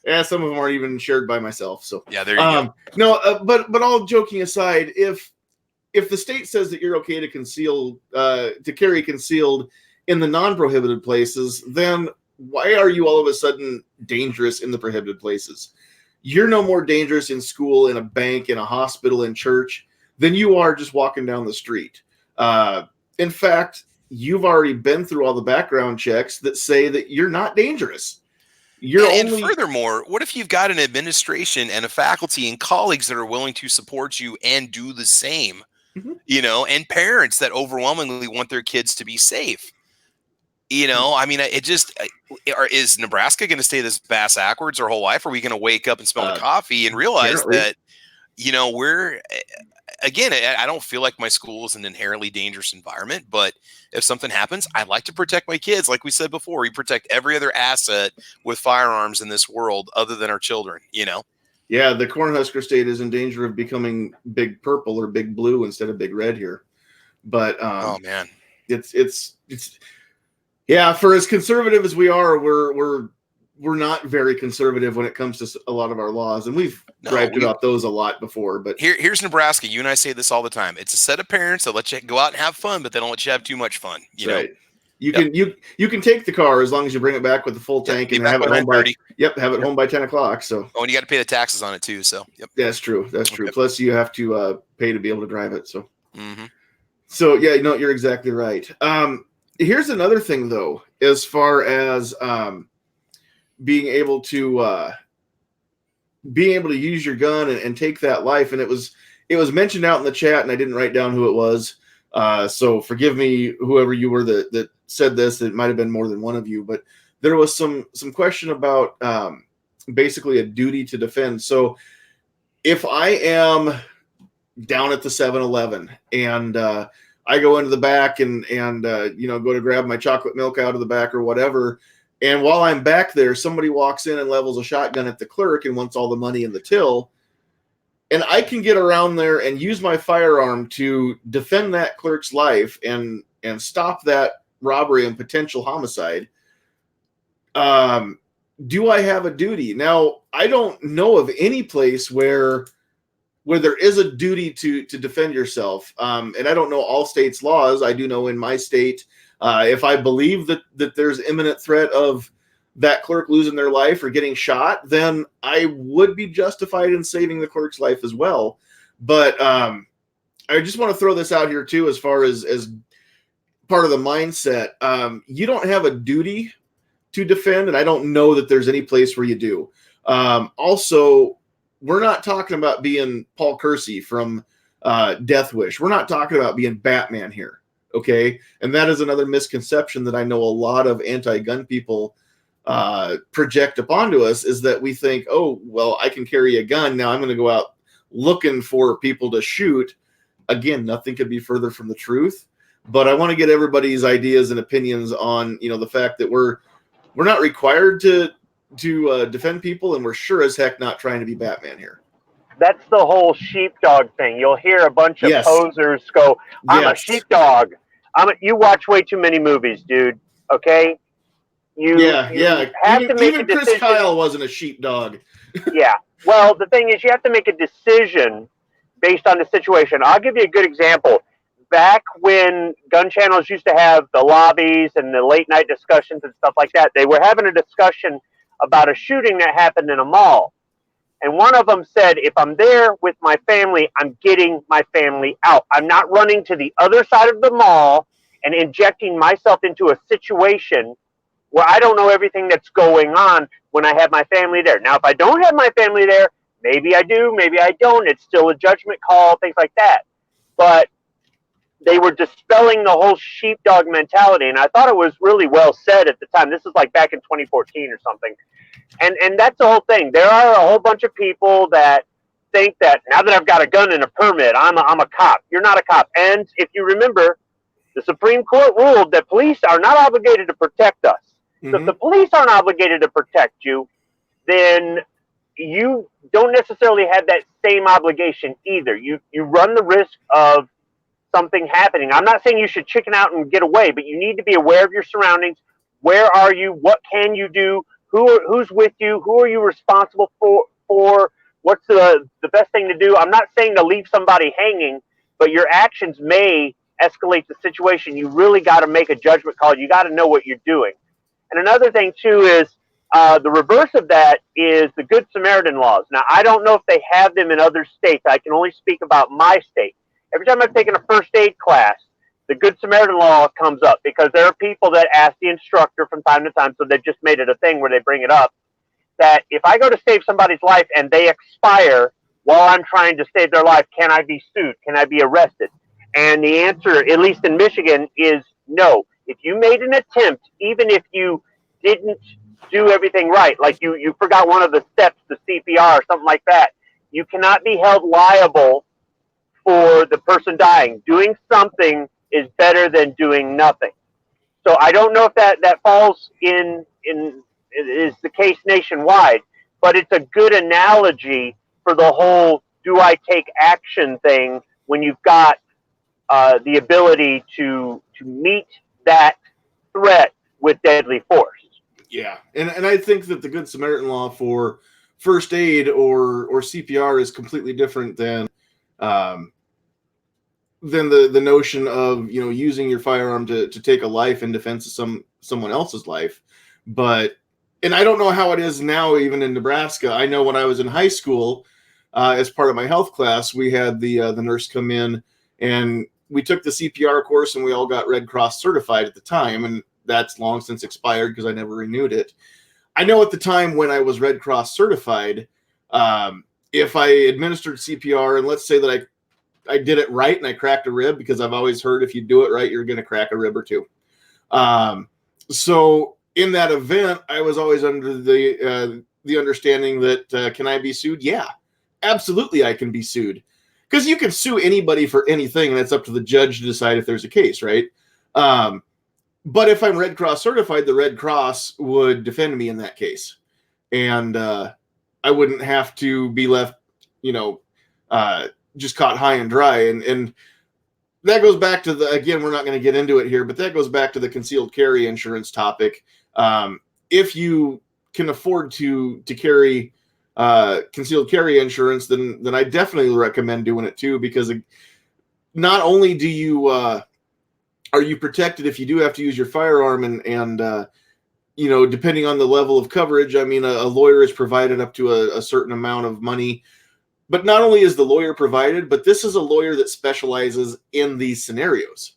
Yeah, some of them aren't even shared by myself. So yeah, there you go. No, but all joking aside, if the state says that you're okay to carry concealed in the non-prohibited places, then why are you all of a sudden dangerous in the prohibited places? You're no more dangerous in school, in a bank, in a hospital, in church than you are just walking down the street. In fact, you've already been through all the background checks that say that you're not dangerous. And furthermore, what if you've got an administration and a faculty and colleagues that are willing to support you and do the same, and parents that overwhelmingly want their kids to be safe? I mean, is Nebraska going to stay this bass backwards our whole life? Or are we going to wake up and smell the coffee and realize that, I don't feel like my school is an inherently dangerous environment, but if something happens, I like to protect my kids. Like we said before, we protect every other asset with firearms in this world other than our children, Yeah, the Cornhusker State is in danger of becoming Big Purple or Big Blue instead of Big Red here. But oh man, it's yeah, for as conservative as we are, we're not very conservative when it comes to a lot of our laws, and we've griped about those a lot before. But here's Nebraska. You and I say this all the time. It's a set of parents that let you go out and have fun, but they don't let you have too much fun. You know? You can take the car as long as you bring it back with the full tank and have it home by home by 10 o'clock. So and you got to pay the taxes on it too. So that's true. That's true. Plus you have to pay to be able to drive it. So so yeah, you're exactly right. Here's another thing though, as far as being able to use your gun and take that life. And it was mentioned out in the chat, and I didn't write down who it was. So forgive me, whoever you were that said this. It might have been more than one of you, but there was some question about basically a duty to defend. So if I am down at the 7-Eleven and I go into the back and go to grab my chocolate milk out of the back or whatever, and while I'm back there, somebody walks in and levels a shotgun at the clerk and wants all the money in the till, and I can get around there and use my firearm to defend that clerk's life and stop that robbery and potential homicide. Do I have a duty? Now, I don't know of any place where there is a duty to defend yourself. And I don't know all states' laws. I do know in my state, if I believe that there's imminent threat of that clerk losing their life or getting shot, then I would be justified in saving the clerk's life as well. But I just want to throw this out here too, as far as part of the mindset. You don't have a duty to defend, and I don't know that there's any place where you do. Also, we're not talking about being Paul Kersey from Death Wish. We're not talking about being Batman here, okay? And that is another misconception that I know a lot of anti-gun people project upon to us, is that we think, oh, well, I can carry a gun, now I'm going to go out looking for people to shoot. Again, nothing could be further from the truth. But I want to get everybody's ideas and opinions on, the fact that we're not required to defend people, and we're sure as heck not trying to be Batman here. That's the whole sheepdog thing. You'll hear a bunch of posers go, I'm a sheepdog. You watch way too many movies, dude. Okay? You have to make even a decision. Chris Kyle wasn't a sheepdog. Yeah. Well, the thing is, you have to make a decision based on the situation. I'll give you a good example. Back when gun channels used to have the lobbies and the late night discussions and stuff like that, they were having a discussion about a shooting that happened in a mall. And one of them said, if I'm there with my family, I'm getting my family out. I'm not running to the other side of the mall and injecting myself into a situation where I don't know everything that's going on when I have my family there. Now, if I don't have my family there, maybe I do, maybe I don't. It's still a judgment call, things like that. But they were dispelling the whole sheepdog mentality, and I thought it was really well said at the time. This is like back in 2014 or something. And that's the whole thing. There are a whole bunch of people that think that now that I've got a gun and a permit, I'm a cop. You're not a cop. And if you remember, the Supreme Court ruled that police are not obligated to protect us. Mm-hmm. So if the police aren't obligated to protect you, then you don't necessarily have that same obligation either. You run the risk of something happening. I'm not saying you should chicken out and get away, but you need to be aware of your surroundings. Where are you? What can you do? Who's with you? Who are you responsible for? What's the best thing to do? I'm not saying to leave somebody hanging, but your actions may escalate the situation. You really got to make a judgment call. You got to know what you're doing. And another thing, too, is the reverse of that is the Good Samaritan laws. Now, I don't know if they have them in other states. I can only speak about my state. Every time I've taken a first aid class, the Good Samaritan law comes up because there are people that ask the instructor from time to time, so they've just made it a thing where they bring it up, that if I go to save somebody's life and they expire while I'm trying to save their life, can I be sued? Can I be arrested? And the answer, at least in Michigan, is no. If you made an attempt, even if you didn't do everything right, like you forgot one of the steps, the CPR or something like that, you cannot be held liable for the person dying. Doing something is better than doing nothing. So I don't know if that falls in is the case nationwide, but it's a good analogy for the whole do I take action thing when you've got the ability to meet that threat with deadly force. Yeah, and I think that the Good Samaritan law for first aid or CPR is completely different than the notion of using your firearm to take a life in defense of someone else's life. And I don't know how it is now, even in Nebraska. I know when I was in high school, as part of my health class, we had the nurse come in, and we took the CPR course, and we all got Red Cross certified at the time, and that's long since expired because I never renewed it. I know at the time when I was Red Cross certified, if I administered CPR, and let's say that I did it right and I cracked a rib, because I've always heard if you do it right, you're going to crack a rib or two. So in that event, I was always under the understanding that can I be sued? Yeah, absolutely I can be sued. Because you can sue anybody for anything, and it's up to the judge to decide if there's a case, right? But if I'm Red Cross certified, the Red Cross would defend me in that case. And I wouldn't have to be left, just caught high and dry. And that goes back to again, we're not going to get into it here, but that goes back to the concealed carry insurance topic. If you can afford to carry concealed carry insurance, then I definitely recommend doing it too, because not only do you are you protected if you do have to use your firearm, and depending on the level of coverage, I mean, a lawyer is provided up to a certain amount of money. But not only is the lawyer provided, but this is a lawyer that specializes in these scenarios.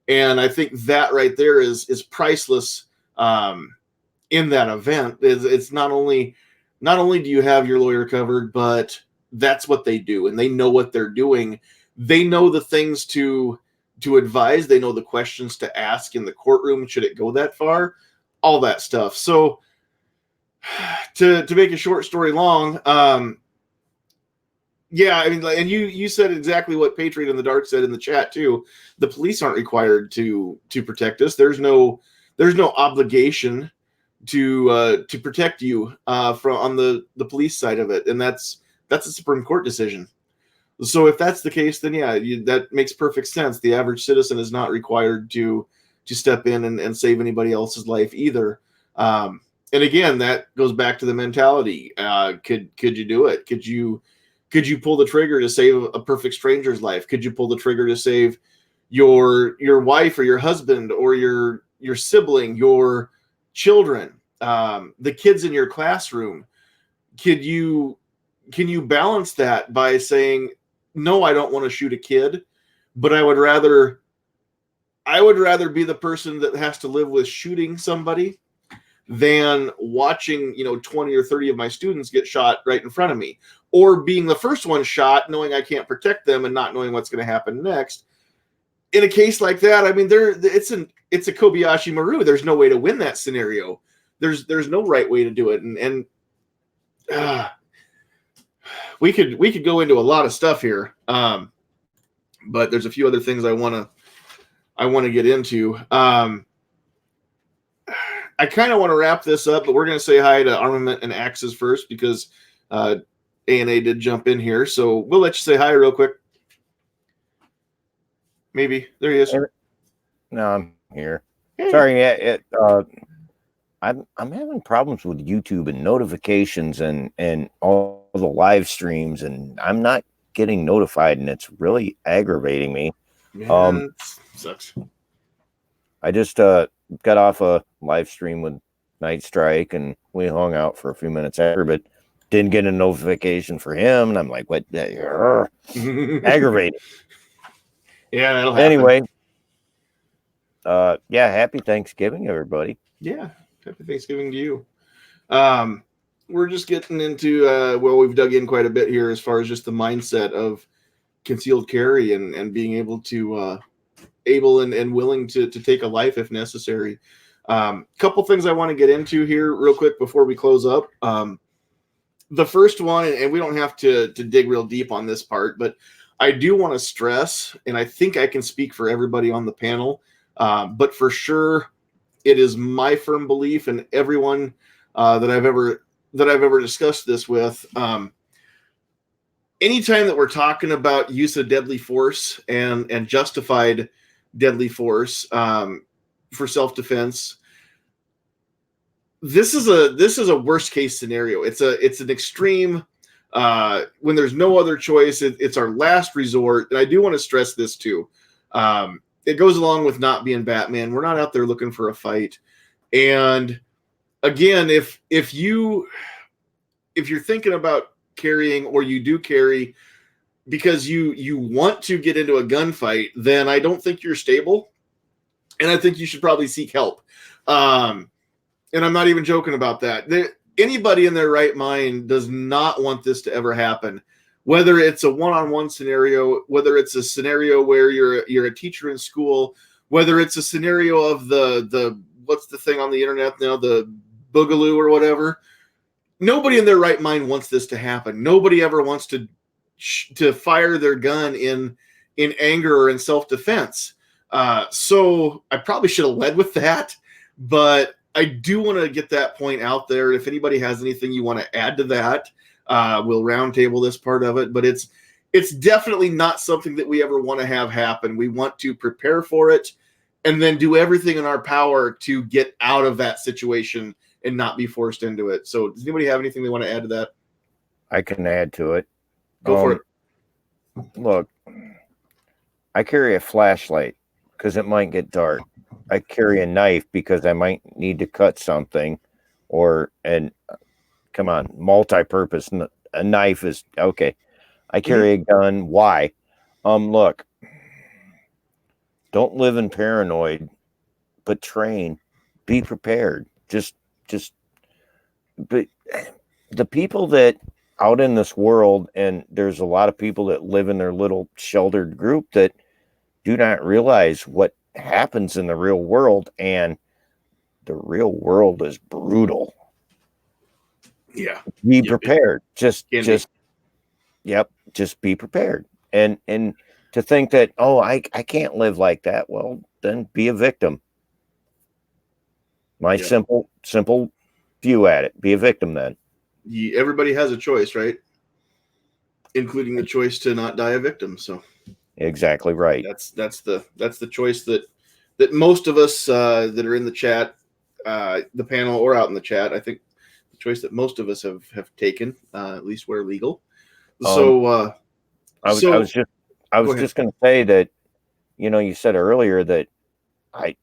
And I think that right there is priceless in that event. It's not only do you have your lawyer covered, but that's what they do, and they know what they're doing. They know the things to advise. They know the questions to ask in the courtroom should it go that far, all that stuff. So to make a short story long, yeah, I mean, and you said exactly what Patriot in the Dark said in the chat too. The police aren't required to protect us. There's no obligation to protect you from on the police side of it, and that's a Supreme Court decision. So if that's the case, then yeah, that makes perfect sense. The average citizen is not required to step in and save anybody else's life either. And again, that goes back to the mentality. Could you do it? Could you pull the trigger to save a perfect stranger's life? Could you pull the trigger to save your wife or your husband or your sibling, your children, the kids in your classroom? Can you balance that by saying, no, I don't want to shoot a kid, but I would rather be the person that has to live with shooting somebody than watching 20 or 30 of my students get shot right in front of me, or being the first one shot knowing I can't protect them and not knowing what's going to happen next. In a case like that, I mean, it's a Kobayashi Maru. There's no way to win that scenario. There's no right way to do it, and we could go into a lot of stuff here, but there's a few other things I want to get into. I kind of want to wrap this up, but we're going to say hi to Armament and Axes first because A&A did jump in here. So we'll let you say hi real quick. Maybe. There he is. No, I'm here. Hey. Sorry, I'm having problems with YouTube and notifications and all the live streams, and I'm not getting notified, and it's really aggravating me. Yeah, sucks. I just got off a live stream with Night Strike, and we hung out for a few minutes after, but didn't get a notification for him, and I'm like, what? Aggravating. Yeah, that'll happen. Anyway, yeah, happy Thanksgiving, everybody. Yeah, happy Thanksgiving to you. We're just getting into, we've dug in quite a bit here as far as just the mindset of concealed carry and being able and willing to take a life if necessary. Couple things I want to get into here real quick before we close up. The first one, and we don't have to dig real deep on this part, but I do want to stress, and I think I can speak for everybody on the panel, but for sure, it is my firm belief, and everyone that I've ever discussed this with, anytime that we're talking about use of deadly force and justified deadly force for self-defense, this is a worst case scenario. It's an extreme when there's no other choice. It's our last resort, and I do want to stress this too. It goes along with not being Batman. We're not out there looking for a fight. And again, if you're thinking about carrying, or you do carry because you want to get into a gunfight, then I don't think you're stable, and I think you should probably seek help. And I'm not even joking about that. Anybody in their right mind does not want this to ever happen. Whether it's a one-on-one scenario, whether it's a scenario where you're a teacher in school, whether it's a scenario of the what's the thing on the internet now, the Boogaloo or whatever. Nobody in their right mind wants this to happen. Nobody ever wants to fire their gun in anger or in self-defense. So I probably should have led with that, but I do want to get that point out there. If anybody has anything you want to add to that, we'll roundtable this part of it, but it's definitely not something that we ever want to have happen. We want to prepare for it and then do everything in our power to get out of that situation and not be forced into it. So does anybody have anything they want to add to that? I can add to it. Go for it. Look, I carry a flashlight because it might get dark. I carry a knife because I might need to cut something, and come on, multi-purpose. A knife is okay. I carry a gun. Why? Look, don't live in paranoid, but train. Be prepared. Just. But the people that out in this world, and there's a lot of people that live in their little sheltered group that do not realize what happens in the real world, and the real world is brutal. Yeah. Be prepared. Just be prepared. And to think that, oh, I can't live like that. Well, then be a victim. My simple view at it. Be a victim then. Everybody has a choice, right? Including the choice to not die a victim. So exactly right. That's the choice that most of us that are in the chat, the panel or out in the chat, I think the choice that most of us have taken, at least where legal. So I was just going to say that, you said earlier that I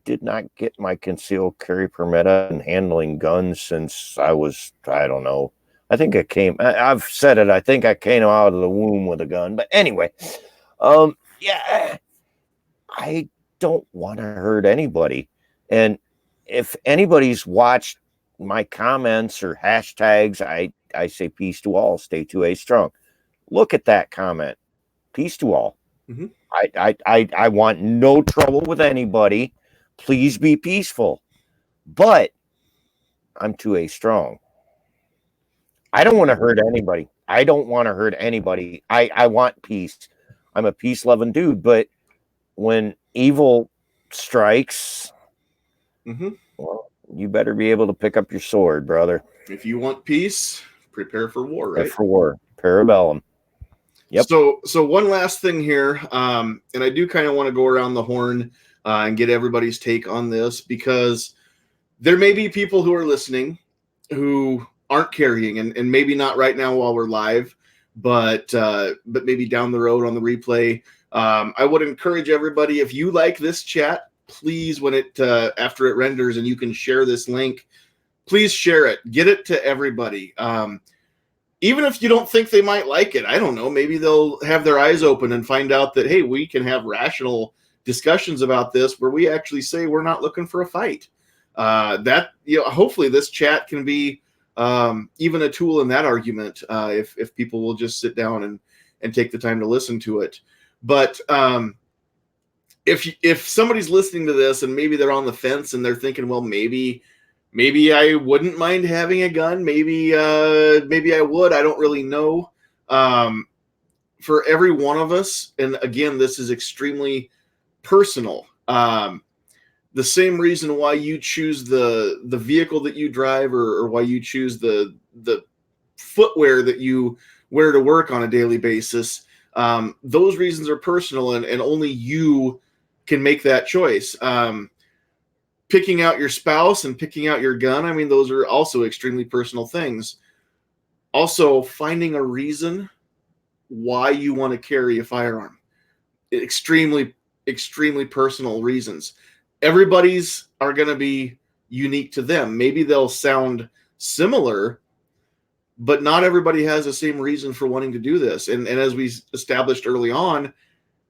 did not get my concealed carry permit and handling guns since I was, I don't know. I think I've said it. I think I came out of the womb with a gun. But anyway, yeah, I don't want to hurt anybody. And if anybody's watched my comments or hashtags, I say peace to all, stay 2A strong. Look at that comment. Peace to all. Mm-hmm. I want no trouble with anybody. Please be peaceful. But I'm 2A strong. I don't want to hurt anybody. I don't want to hurt anybody. I want peace. I'm a peace-loving dude. But when evil strikes, well, you better be able to pick up your sword, brother. If you want peace, prepare for war, right? Prepare for war. Parabellum. Yep. So one last thing here, and I do kind of want to go around the horn and get everybody's take on this, because there may be people who are listening who aren't carrying, and maybe not right now while we're live, but maybe down the road on the replay. I would encourage everybody, if you like this chat, please, when it after it renders and you can share this link, please share it. Get it to everybody. Even if you don't think they might like it, I don't know, maybe they'll have their eyes open and find out that, hey, we can have rational discussions about this where we actually say we're not looking for a fight. Hopefully this chat can be even a tool in that argument, if people will just sit down and take the time to listen to it. But if somebody's listening to this and maybe they're on the fence and they're thinking, well, maybe I wouldn't mind having a gun. Maybe I would. I don't really know. For every one of us, and again, this is extremely personal. The same reason why you choose the vehicle that you drive, or why you choose the footwear that you wear to work on a daily basis, those reasons are personal, and only you can make that choice. Picking out your spouse and picking out your gun, I mean, those are also extremely personal things. Also, finding a reason why you want to carry a firearm. Extremely, extremely personal reasons. Everybody's are going to be unique to them. Maybe they'll sound similar, but not everybody has the same reason for wanting to do this. And as we established early on,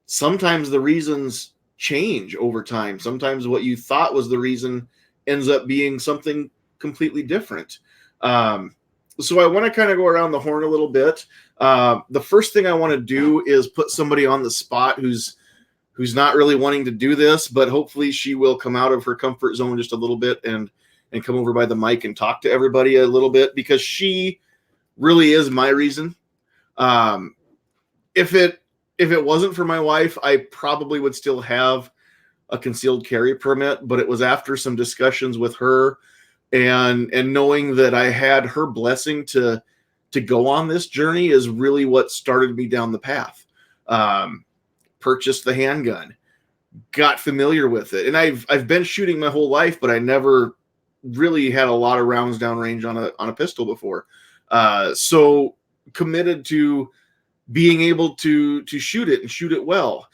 sometimes the reasons change over time. Sometimes what you thought was the reason ends up being something completely different. So I want to kind of go around the horn a little bit. The first thing I want to do is put somebody on the spot who's not really wanting to do this, but hopefully she will come out of her comfort zone just a little bit and come over by the mic and talk to everybody a little bit, because she really is my reason. If it wasn't for my wife, I probably would still have a concealed carry permit, but it was after some discussions with her and knowing that I had her blessing to go on this journey is really what started me down the path. Purchased the handgun, got familiar with it, and I've been shooting my whole life, but I never really had a lot of rounds downrange on a pistol before. So committed to being able to shoot it and shoot it well.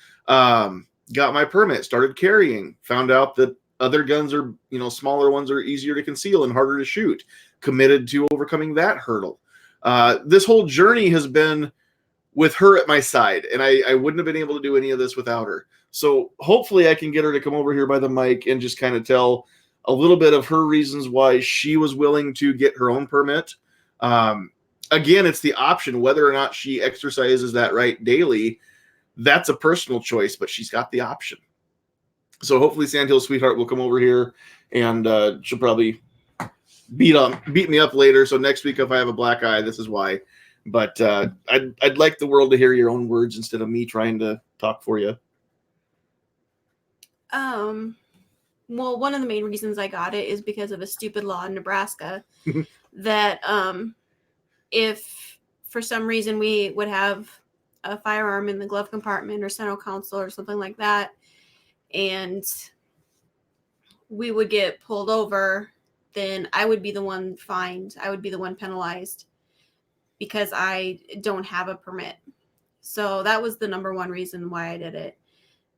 got my permit, started carrying, found out that other guns are, smaller ones are easier to conceal and harder to shoot, committed to overcoming that hurdle. This whole journey has been with her at my side, and I wouldn't have been able to do any of this without her. So hopefully I can get her to come over here by the mic and just kind of tell a little bit of her reasons why she was willing to get her own permit. Again, it's the option whether or not she exercises that right daily. That's a personal choice, but she's got the option. So hopefully Sandhills Sweetheart will come over here, and she'll probably beat me up later. So next week, if I have a black eye, this is why. But I'd like the world to hear your own words instead of me trying to talk for you. Well, one of the main reasons I got it is because of a stupid law in Nebraska that if for some reason we would have a firearm in the glove compartment or center console or something like that, and we would get pulled over, then I would be the one fined. I would be the one penalized because I don't have a permit. So that was the number one reason why I did it.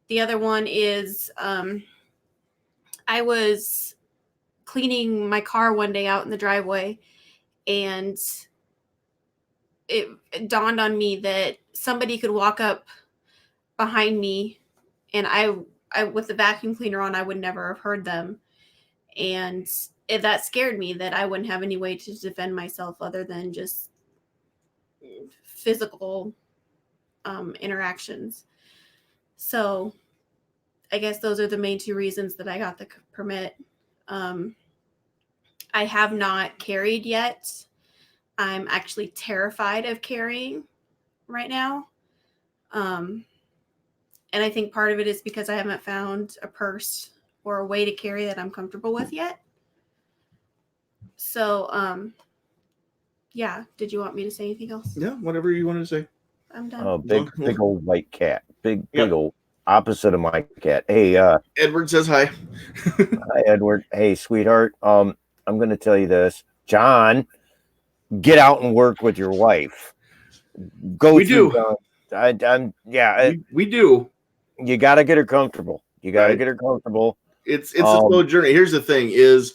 The other one is I was cleaning my car one day out in the driveway, and it dawned on me that somebody could walk up behind me, and I with the vacuum cleaner on, I would never have heard them. And that scared me that I wouldn't have any way to defend myself other than just physical interactions. So I guess those are the main two reasons that I got the permit. I have not carried yet. I'm actually terrified of carrying right now. And I think part of it is because I haven't found a purse or a way to carry that I'm comfortable with yet. So, yeah. Did you want me to say anything else? Yeah, whatever you wanted to say. I'm done. Oh, big old white cat. Big old opposite of my cat. Hey, Edward says hi. hi, Edward. Hey, sweetheart. I'm going to tell you this. John, get out and work with your wife. We do. We do. You got to get her comfortable. You got to Right. get her comfortable. It's a slow journey. Here's the thing: is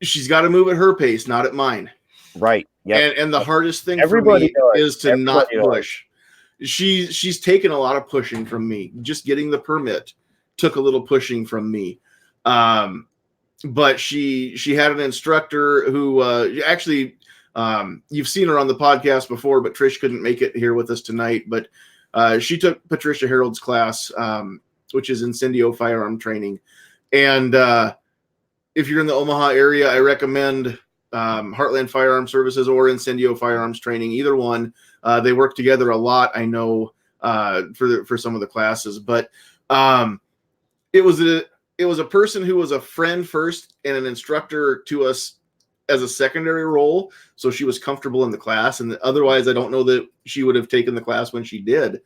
she's got to move at her pace, not at mine. Right. Yeah. And the hardest thing Everybody for me does. is to not Everybody does. push. She's taken a lot of pushing from me. Just getting the permit took a little pushing from me. But she had an instructor who actually you've seen her on the podcast before, but Trish couldn't make it here with us tonight. But she took Patricia Harold's class, which is Incendio firearm training. And if you're in the Omaha area, I recommend Heartland Firearm Services or Incendio Firearms Training. Either one, they work together a lot. I know for some of the classes, but it was a person who was a friend first and an instructor to us as a secondary role. So she was comfortable in the class, and otherwise I don't know that she would have taken the class when she did.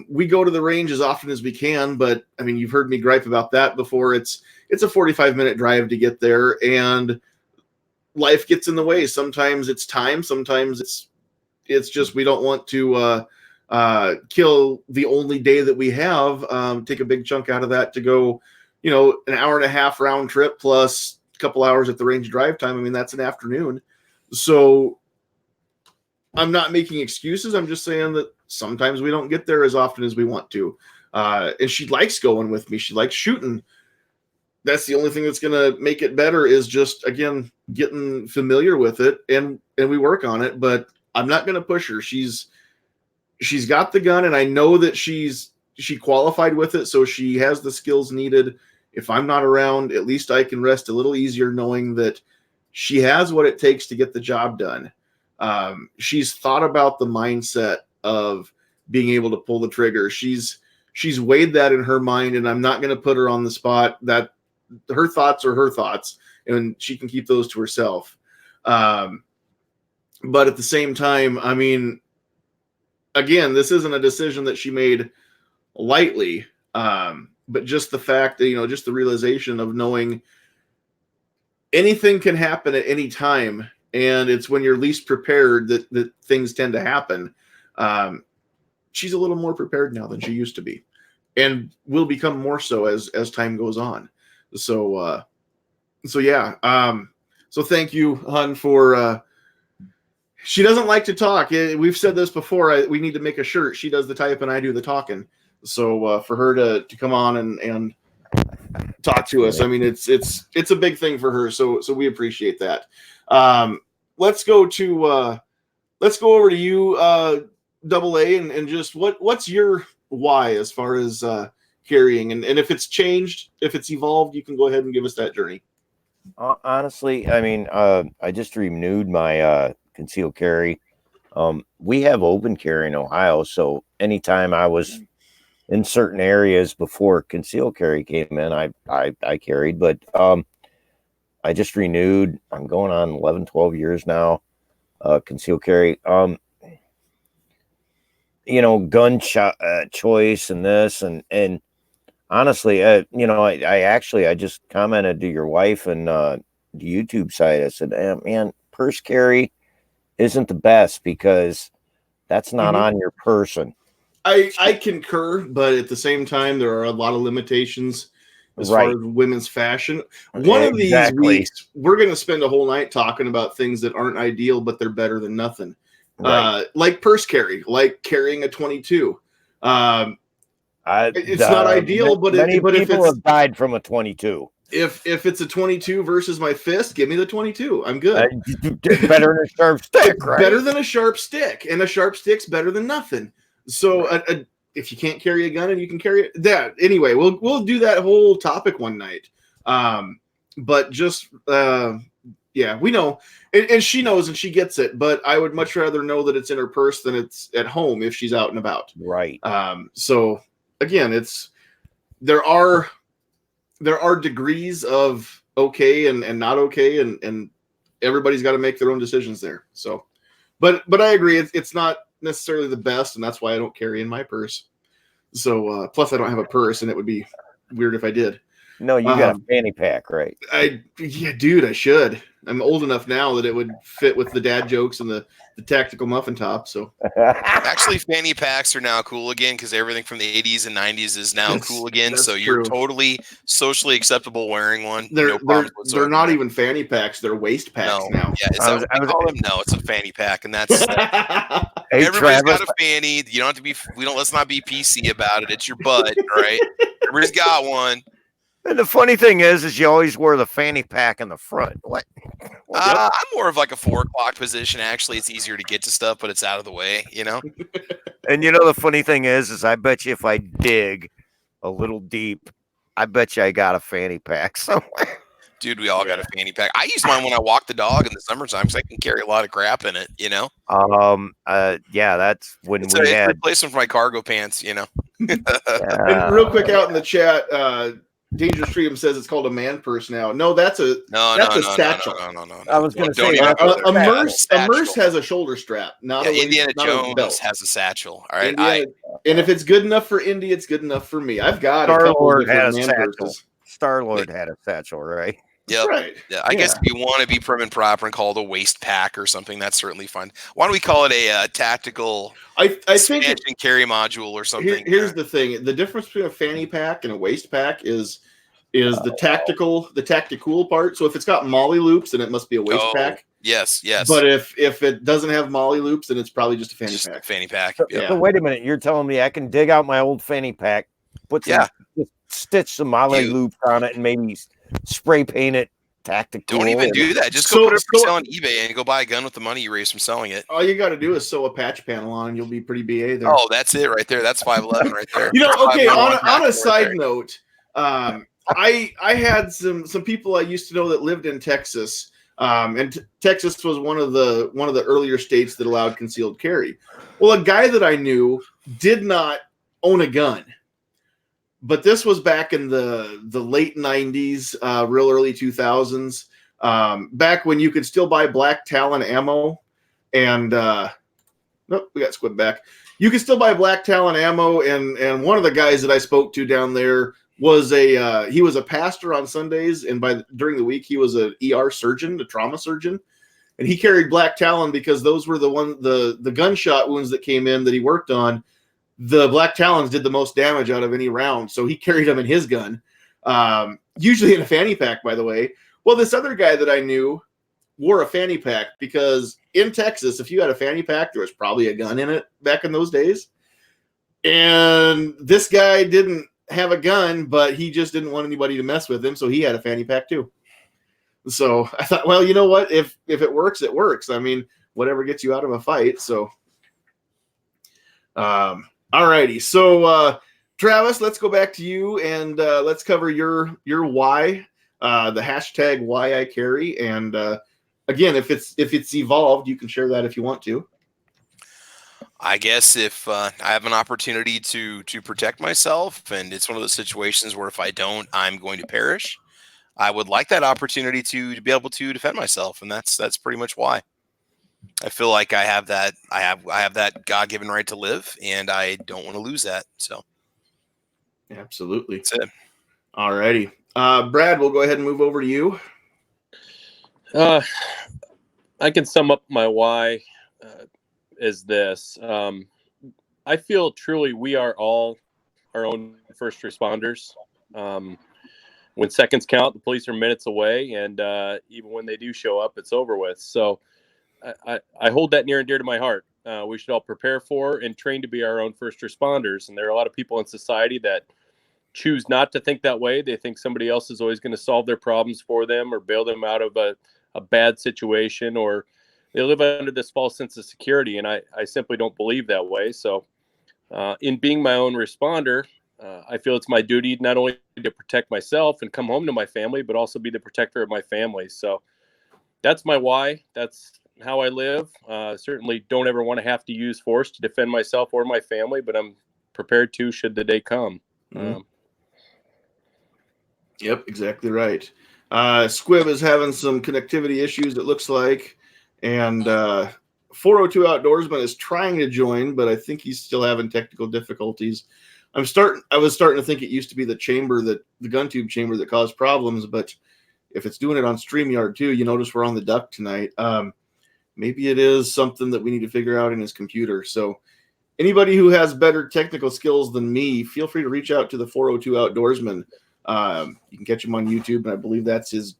We go to the range as often as we can, but I mean, you've heard me gripe about that before. It's a 45-minute drive to get there, and life gets in the way. Sometimes it's time, sometimes it's just we don't want to kill the only day that we have, take a big chunk out of that to go, an hour and a half round trip plus a couple hours at the range drive time. I mean, that's an afternoon. So I'm not making excuses. I'm just saying that sometimes we don't get there as often as we want to. And she likes going with me. She likes shooting. That's the only thing that's going to make it better is just, again, getting familiar with it, and we work on it, but I'm not going to push her. She's got the gun, and I know that she qualified with it. So she has the skills needed. If I'm not around, at least I can rest a little easier knowing that she has what it takes to get the job done. She's thought about the mindset of being able to pull the trigger. She's weighed that in her mind, and I'm not going to put her on the spot. That her thoughts are her thoughts, and she can keep those to herself. But at the same time, I mean, again, this isn't a decision that she made lightly. But just the fact that, just the realization of knowing anything can happen at any time. And it's when you're least prepared that things tend to happen. She's a little more prepared now than she used to be. will become more so as time goes on. So yeah. So thank you, Hun, for. She doesn't like to talk. We've said this before. We need to make a shirt. She does the type and I do the talking. So for her to come on and talk to us, I mean, it's a big thing for her. So we appreciate that. Let's go over to you, Double A, and just what's your why as far as carrying, and if it's changed, if it's evolved, you can go ahead and give us that journey. Honestly, I mean, I just renewed my concealed carry. We have open carry in Ohio, so anytime I was in certain areas before concealed carry came in, I carried. But I just renewed. I'm going on 11, 12 years now. Concealed carry. Gun choice and this and honestly, I just commented to your wife and the YouTube site. I said, man, purse carry isn't the best because that's not on your person. I concur, but at the same time, there are a lot of limitations as far as women's fashion. One of these weeks, we're going to spend a whole night talking about things that aren't ideal, but they're better than nothing. Like purse carry, like carrying a 22. It's not ideal, but if it's have died from a 22. If it's a 22 versus my fist, give me the 22. I'm good. Better than a sharp stick, right? Better than a sharp stick, and a sharp stick's better than nothing. So if you can't carry a gun and you can carry it, that anyway, we'll do that whole topic one night. But just yeah, we know, and she knows and she gets it. But I would much rather know that it's in her purse than it's at home if she's out and about. Right. So again, there are degrees of okay and not okay, and everybody's got to make their own decisions there. So, but I agree, it's not necessarily the best, and that's why I don't carry in my purse. So plus I don't have a purse, and it would be weird if I did. No, you got a fanny pack, right? Yeah, dude, I should. I'm old enough now that it would fit with the dad jokes and the tactical muffin top. So actually, fanny packs are now cool again because everything from the 80s and 90s is now cool again. So you're totally socially acceptable wearing one. They're not even fanny packs; they're waist packs now. Yeah, it's a fanny pack, and that's hey, everybody's got a fanny. You don't have to be. Let's not be PC about it. It's your butt, right? Everybody's got one. And the funny thing is you always wear the fanny pack in the front. What? I'm more of like a 4 o'clock position. Actually, it's easier to get to stuff, but it's out of the way, And the funny thing is I bet you if I dig a little deep, I bet you I got a fanny pack somewhere. Dude, we all got a fanny pack. I use mine when I walk the dog in the summertime because I can carry a lot of crap in it, Yeah, that's when it's a replacement for my cargo pants, And real quick out in the chat, Dangerous Freedom says it's called a man purse now. No, that's a satchel. No. I was going to say a Merce has a shoulder strap. Not a Indiana Jones belt. Has a satchel. All right, and if it's good enough for Indy, it's good enough for me. I've got Star-Lord had a satchel. Star-Lord had a satchel, right? Yep. Right. Yeah. I guess if you want to be prim and proper and call it a waist pack or something, that's certainly fine. Why don't we call it a tactical expansion carry module or something? Here's the thing. The difference between a fanny pack and a waist pack is the tactical part. So if it's got molly loops, then it must be a waist pack. Yes. But if it doesn't have molly loops, then it's probably just a fanny pack. So wait a minute. You're telling me I can dig out my old fanny pack, stitch some molly loops on it, and maybe spray paint it tactical. Don't even do that. Just go put it for sale on eBay and go buy a gun with the money you raise from selling it. All you got to do is sew a patch panel on, and you'll be pretty BA there. Oh, that's it right there. That's 511 right there. Okay. On a side note, I had some people I used to know that lived in Texas, and Texas was one of the earlier states that allowed concealed carry. Well, a guy that I knew did not own a gun. But this was back in the late 90s, real early 2000s, back when you could still buy Black Talon ammo. And we got Squib back. You could still buy Black Talon ammo. And one of the guys that I spoke to down there was he was a pastor on Sundays. And during the week, he was an ER surgeon, a trauma surgeon. And he carried Black Talon because those were the gunshot wounds that came in that he worked on. the Black Talons did the most damage out of any round, so he carried them in his gun, usually in a fanny pack, by the way. Well, this other guy that I knew wore a fanny pack because in Texas, if you had a fanny pack, there was probably a gun in it back in those days. And this guy didn't have a gun, but he just didn't want anybody to mess with him, so he had a fanny pack too. So I thought, well, you know what? If it works, it works. I mean, whatever gets you out of a fight. So, all righty. So, Travis, let's go back to you and let's cover your why, the hashtag why I carry. And again, if it's evolved, you can share that if you want to. I guess if I have an opportunity to protect myself, and it's one of those situations where if I don't, I'm going to perish, I would like that opportunity to be able to defend myself, and that's pretty much why. I feel like I have that God-given right to live, and I don't want to lose that. So, absolutely. That's it. All righty, Brad, we'll go ahead and move over to you. I can sum up my why as this. I feel truly we are all our own first responders. When seconds count, the police are minutes away, and even when they do show up, it's over with. So I hold that near and dear to my heart. We should all prepare for and train to be our own first responders. And there are a lot of people in society that choose not to think that way. They think somebody else is always going to solve their problems for them or bail them out of a bad situation, or they live under this false sense of security. And I simply don't believe that way. So in being my own responder, I feel it's my duty not only to protect myself and come home to my family, but also be the protector of my family. So that's my why. That's how I live. Certainly don't ever want to have to use force to defend myself or my family, but I'm prepared to should the day come. Yep, exactly right. Squib is having some connectivity issues, it looks like. And 402 Outdoorsman is trying to join, but I think he's still having technical difficulties. I was starting to think it used to be the gun tube chamber that caused problems, but if it's doing it on StreamYard too, you notice we're on the duck tonight. Maybe it is something that we need to figure out in his computer. So anybody who has better technical skills than me, feel free to reach out to the 402 Outdoorsman. You can catch him on YouTube, and I believe that's his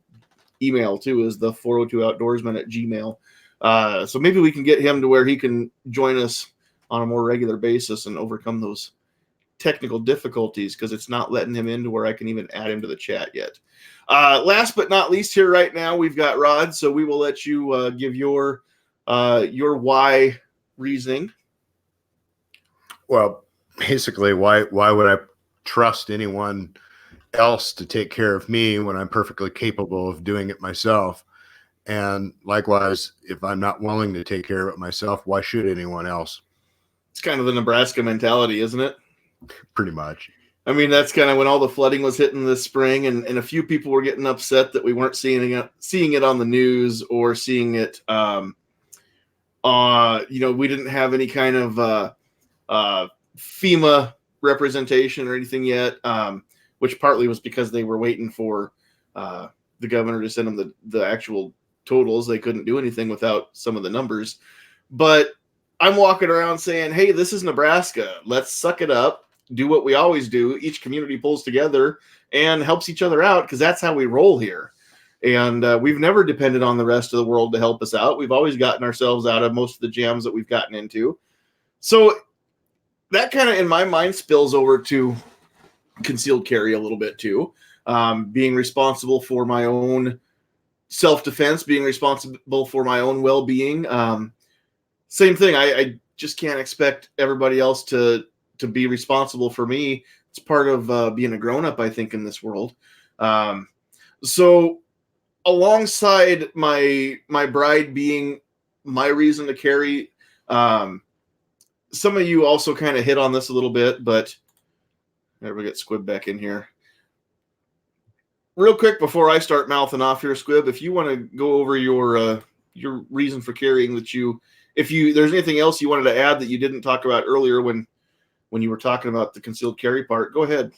email too, is the 402outdoorsman@gmail.com. So maybe we can get him to where he can join us on a more regular basis and overcome those technical difficulties, because it's not letting him into where I can even add him to the chat yet. Last but not least here right now, we've got Rod, so we will let you give your why reasoning. Well, basically, why would I trust anyone else to take care of me when I'm perfectly capable of doing it myself? And likewise, if I'm not willing to take care of it myself, why should anyone else? It's kind of the Nebraska mentality, isn't it? Pretty much. I mean, that's kind of when all the flooding was hitting this spring, and a few people were getting upset that we weren't seeing it on the news or seeing it. We didn't have any kind of FEMA representation or anything yet, which partly was because they were waiting for the governor to send them the actual totals. They couldn't do anything without some of the numbers. But I'm walking around saying, hey, this is Nebraska. Let's suck it up. Do what we always do. Each community pulls together and helps each other out, because that's how we roll here. And we've never depended on the rest of the world to help us out. We've always gotten ourselves out of most of the jams that we've gotten into. So that kind of, in my mind, spills over to concealed carry a little bit too. Being responsible for my own self-defense, being responsible for my own well-being. Same thing. I just can't expect everybody else to be responsible for me. It's part of being a grown-up, I think, in this world. So alongside my bride being my reason to carry, some of you also kind of hit on this a little bit, but never get Squib back in here. Real quick before I start mouthing off here, Squib, if you want to go over your reason for carrying, if there's anything else you wanted to add that you didn't talk about earlier when you were talking about the concealed carry part, go ahead.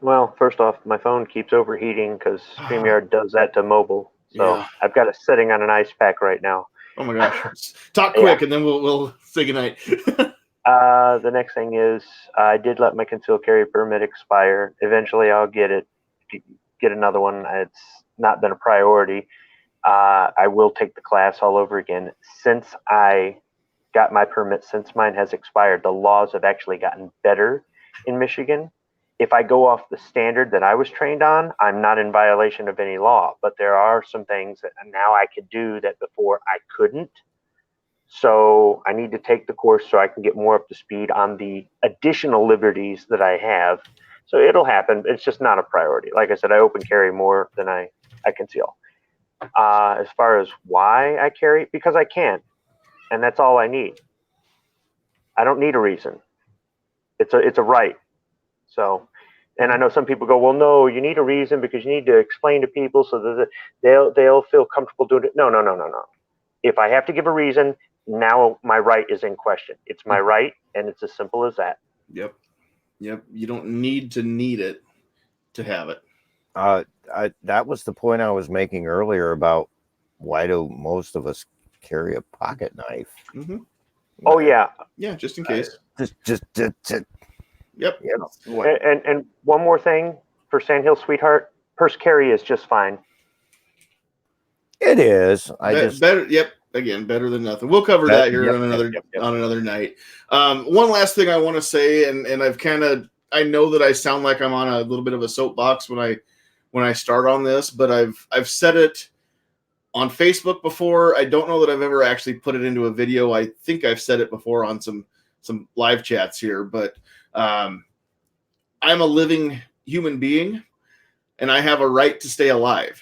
Well, first off, my phone keeps overheating because StreamYard does that to mobile. So yeah. I've got it sitting on an ice pack right now. Oh my gosh. Talk quick and then we'll say goodnight. The next thing is I did let my concealed carry permit expire. Eventually, I'll get another one. It's not been a priority. I will take the class all over again. Since I got my permit, since mine has expired, the laws have actually gotten better in Michigan. If I go off the standard that I was trained on, I'm not in violation of any law. But there are some things that now I could do that before I couldn't. So I need to take the course so I can get more up to speed on the additional liberties that I have. So it'll happen. It's just not a priority. Like I said, I open carry more than I conceal. As far as why I carry, because I can, and that's all I need. I don't need a reason. It's a right. So, and I know some people go, well, no, you need a reason because you need to explain to people so that they'll feel comfortable doing it. No. If I have to give a reason, now my right is in question. It's my right, and it's as simple as that. Yep. You don't need it to have it. That was the point I was making earlier about why do most of us carry a pocket knife? Mm-hmm. Oh yeah, just in case. Just Yep. You know. And one more thing for Sandhills, sweetheart, purse carry is just fine. It is. Better. Yep. Again, better than nothing. We'll cover that here on another night. One last thing I want to say, and I know that I sound like I'm on a little bit of a soapbox when I start on this, but I've said it on Facebook before. I don't know that I've ever actually put it into a video. I think I've said it before on some live chats here, but I'm a living human being, and I have a right to stay alive,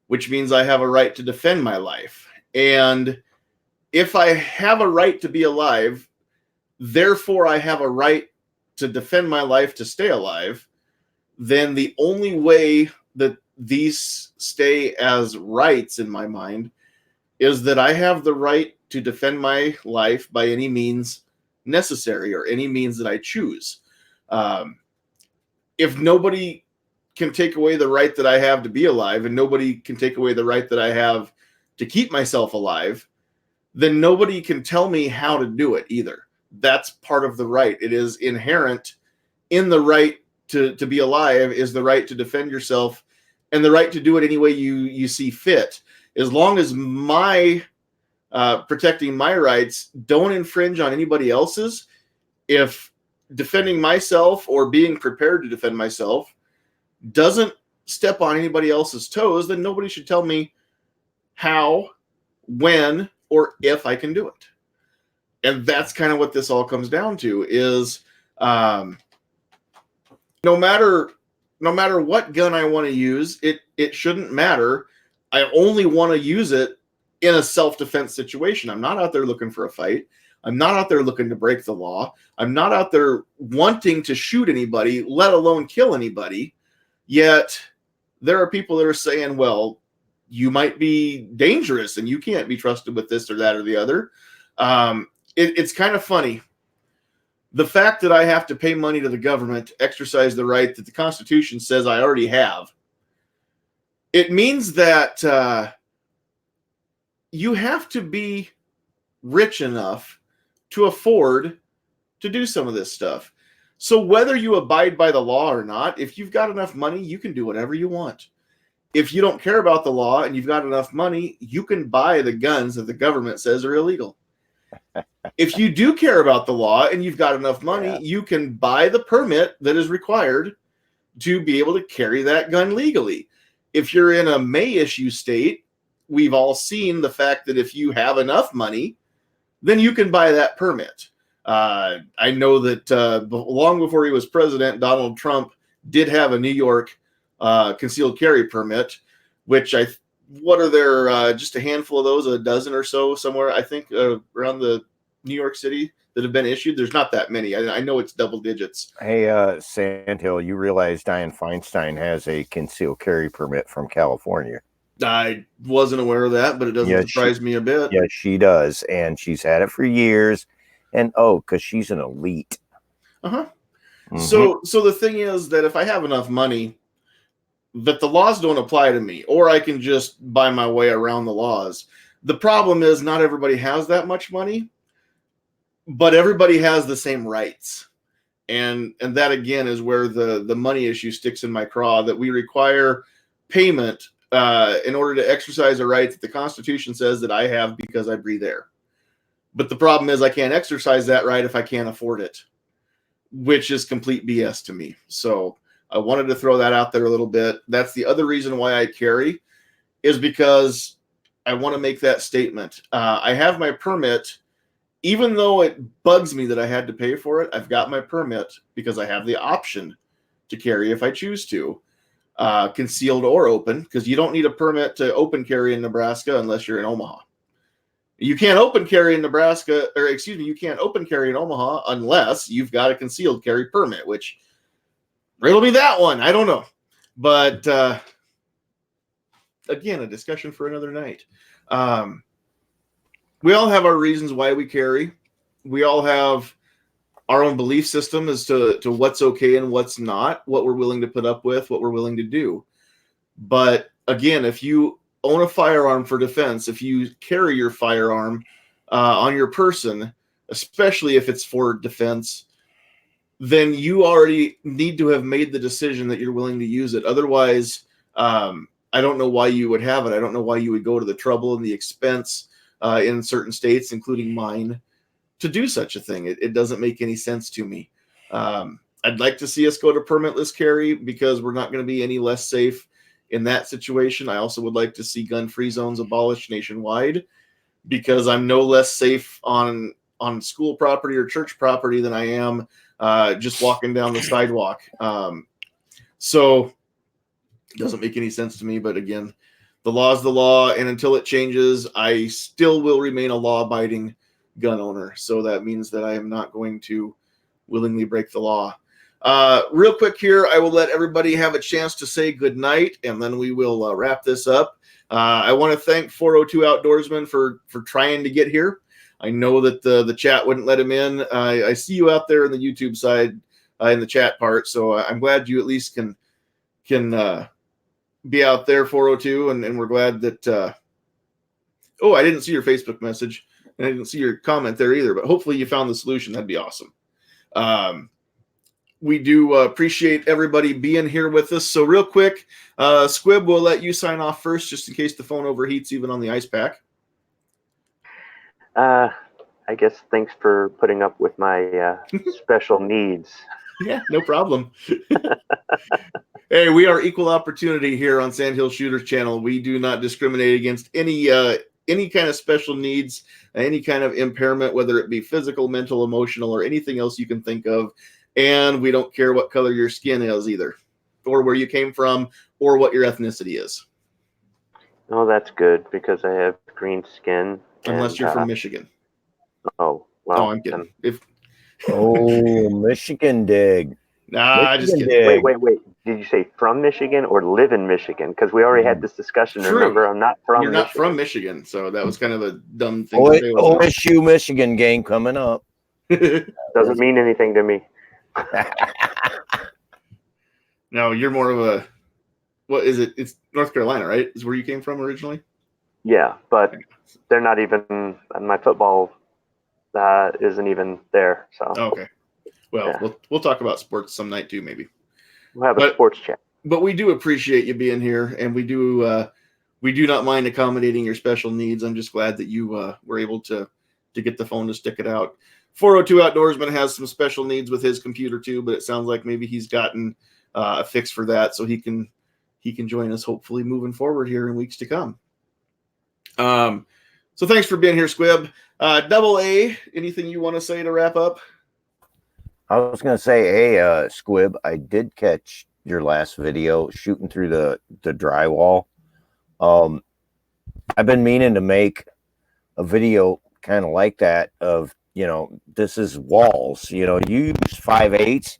which means I have a right to defend my life. And if I have a right to be alive, therefore I have a right to defend my life to stay alive, then the only way that these stay as rights in my mind is that I have the right to defend my life by any means necessary or any means that I choose. If nobody can take away the right that I have to be alive, and nobody can take away the right that I have to keep myself alive, then nobody can tell me how to do it either. That's part of the right. It is inherent in the right to be alive is the right to defend yourself and the right to do it any way you see fit. As long as my protecting my rights don't infringe on anybody else's, if defending myself or being prepared to defend myself doesn't step on anybody else's toes, then nobody should tell me how, when, or if I can do it. And that's kind of what this all comes down to is no matter what gun I want to use, it shouldn't matter. I only want to use it in a self-defense situation. I'm not out there looking for a fight. I'm not out there looking to break the law. I'm not out there wanting to shoot anybody, let alone kill anybody. Yet there are people that are saying, well, you might be dangerous and you can't be trusted with this or that or the other. It's kind of funny. The fact that I have to pay money to the government to exercise the right that the Constitution says I already have, it means that you have to be rich enough to afford to do some of this stuff. So whether you abide by the law or not, if you've got enough money, you can do whatever you want. If you don't care about the law and you've got enough money, you can buy the guns that the government says are illegal. If you do care about the law and you've got enough money, you can buy the permit that is required to be able to carry that gun legally. If you're in a may issue state, we've all seen the fact that if you have enough money, then you can buy that permit. I know that long before he was president, Donald Trump did have a New York concealed carry permit, which what are there, just a handful of those, a dozen or so somewhere, I think, around the New York City that have been issued. There's not that many. I know it's double digits. Hey, Sandhill, you realize Dianne Feinstein has a concealed carry permit from California? I wasn't aware of that, but it doesn't surprise me a bit. Yeah, she does. And she's had it for years. And because she's an elite. Uh-huh. Mm-hmm. So the thing is that if I have enough money, that the laws don't apply to me, or I can just buy my way around the laws. The problem is not everybody has that much money, but everybody has the same rights. And that again is where the money issue sticks in my craw, that we require payment in order to exercise a right that the Constitution says that I have because I breathe air. But the problem is I can't exercise that right if I can't afford it, which is complete BS to me. So I wanted to throw that out there a little bit. That's the other reason why I carry, is because I want to make that statement. I have my permit, even though it bugs me that I had to pay for it. I've got my permit because I have the option to carry if I choose to, concealed or open, because you don't need a permit to open carry in Nebraska unless you're in Omaha. You can't open carry in Nebraska, or excuse me, you can't open carry in Omaha unless you've got a concealed carry permit, which riddle me that one. I don't know. But again, a discussion for another night. We all have our reasons why we carry. We all have our own belief system as to what's okay and what's not, what we're willing to put up with, what we're willing to do. But again, if you own a firearm for defense, if you carry your firearm on your person, especially if it's for defense, then you already need to have made the decision that you're willing to use it. Otherwise, I don't know why you would have it. I don't know why you would go to the trouble and the expense in certain states, including mine, to do such a thing. It doesn't make any sense to me. I'd like to see us go to permitless carry because we're not going to be any less safe in that situation. I also would like to see gun-free zones abolished nationwide because I'm no less safe on school property or church property than I am just walking down the sidewalk. So it doesn't make any sense to me. But again, the law is the law, and until it changes, I still will remain a law-abiding gun owner. So that means that I am not going to willingly break the law. Real quick here, I will let everybody have a chance to say good night, and then we will wrap this up. I want to thank 402 Outdoorsman for trying to get here. I know that the chat wouldn't let him in. I see you out there in the YouTube side in the chat part, so I'm glad you at least can be out there, 402, and we're glad that. Oh, I didn't see your Facebook message, and I didn't see your comment there either. But hopefully you found the solution. That'd be awesome. We do appreciate everybody being here with us. So real quick, Squib, we'll let you sign off first, just in case the phone overheats even on the ice pack. I guess thanks for putting up with my special needs. Yeah, no problem. Hey, we are equal opportunity here on Sandhills Shooters channel. We do not discriminate against any kind of special needs, any kind of impairment, whether it be physical, mental, emotional, or anything else you can think of. And we don't care what color your skin is either, or where you came from, or what your ethnicity is. Oh, that's good, because I have green skin. Unless you're from Michigan. Oh, well. Oh, I'm kidding. Michigan dig. Nah, just kidding. Dig. Wait. Did you say from Michigan or live in Michigan? Because we already had this discussion. True. Remember, I'm not from You're Michigan. not from Michigan, so that was kind of a dumb thing to say. OSU Michigan game coming up. Doesn't mean anything to me. No, you're more of a, what is it? It's North Carolina, right? Is where you came from originally? Yeah, but they're not even, my football isn't even there. So okay. Well, yeah. We'll talk about sports some night too, maybe. We'll have a sports chat. But we do appreciate you being here, and we do not mind accommodating your special needs. I'm just glad that you were able to get the phone to stick it out. 402 Outdoorsman has some special needs with his computer too, but it sounds like maybe he's gotten a fix for that, so he can join us hopefully moving forward here in weeks to come. So thanks for being here, Squib. Double A, anything you want to say to wrap up? I was going to say, hey, Squib, I did catch your last video shooting through the drywall. I've been meaning to make a video kind of like that of, this is walls. You use 5/8.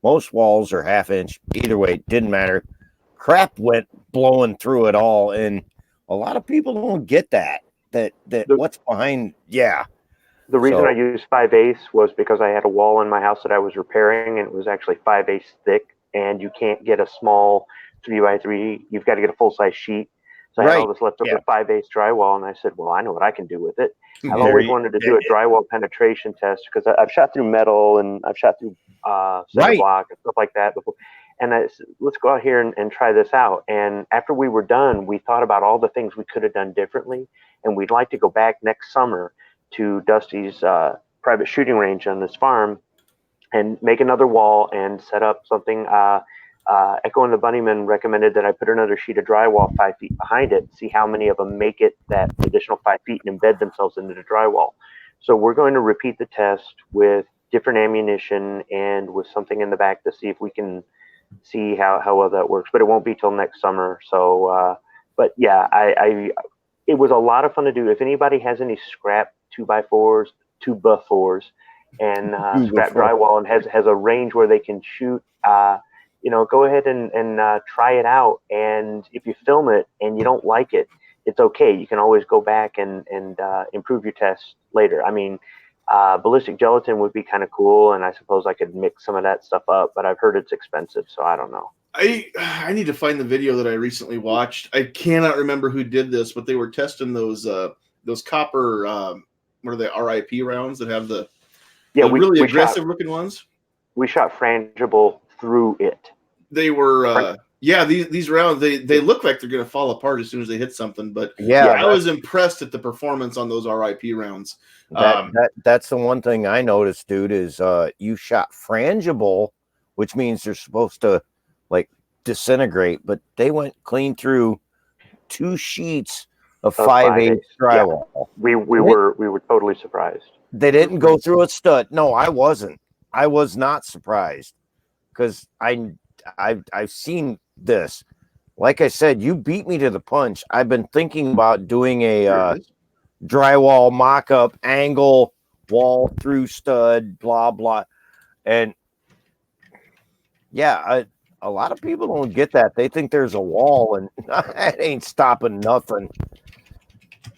Most walls are 1/2 inch. Either way, it didn't matter. Crap went blowing through it all, and a lot of people don't get that what's behind. Yeah. The reason I used 5/8 was because I had a wall in my house that I was repairing, and it was actually 5/8 thick, and you can't get a small 3x3. You've got to get a full-size sheet. So I had all Right. this leftover Yeah. 5/8 drywall, and I said, well, I know what I can do with it. I've There always you- wanted to do a drywall penetration test because I've shot through metal and I've shot through cinder Right. block and stuff like that before. And I said, let's go out here and try this out. And after we were done, we thought about all the things we could have done differently. And we'd like to go back next summer to Dusty's private shooting range on this farm and make another wall and set up something. Echo and the Bunnyman recommended that I put another sheet of drywall 5 feet behind it, see how many of them make it that additional 5 feet and embed themselves into the drywall. So we're going to repeat the test with different ammunition and with something in the back to see if we can see how well that works. But it won't be till next summer. So, but yeah, it was a lot of fun to do. If anybody has any scrap 2x4s, 2x4s, and scrap drywall and has a range where they can shoot, go ahead and try it out. And if you film it and you don't like it, it's okay. You can always go back and improve your test later. I mean, ballistic gelatin would be kind of cool, and I suppose I could mix some of that stuff up, but I've heard it's expensive, so I don't know. I need to find the video that I recently watched. I cannot remember who did this, but they were testing those copper what are they, RIP rounds that have the really aggressive looking ones. We shot frangible through it. They were these rounds they look like they're gonna fall apart as soon as they hit something, but I was impressed at the performance on those RIP rounds. That's the one thing I noticed, dude, is you shot frangible, which means they're supposed to like disintegrate, but they went clean through 2 sheets of 5/8 drywall. Yeah. We were totally surprised. They didn't go through a stud. No, I wasn't. I was not surprised because I've seen this. Like I said, you beat me to the punch. I've been thinking about doing a drywall mock-up angle wall through stud, blah blah, and yeah, a lot of people don't get that. They think there's a wall, and it ain't stopping nothing.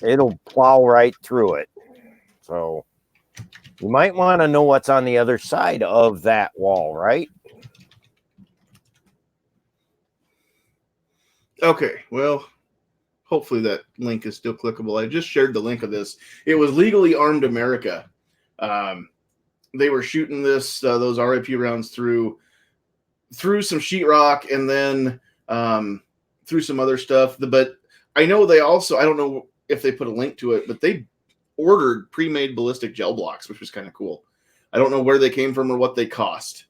It'll plow right through it. So you might want to know what's on the other side of that wall, right? Okay, well, hopefully that link is still clickable. I just shared the link of this. It was Legally Armed America. They were shooting those RIP rounds through some sheetrock and then through some other stuff. But I know they also, I don't know if they put a link to it, but they ordered pre-made ballistic gel blocks, which was kind of cool. I don't know where they came from or what they cost,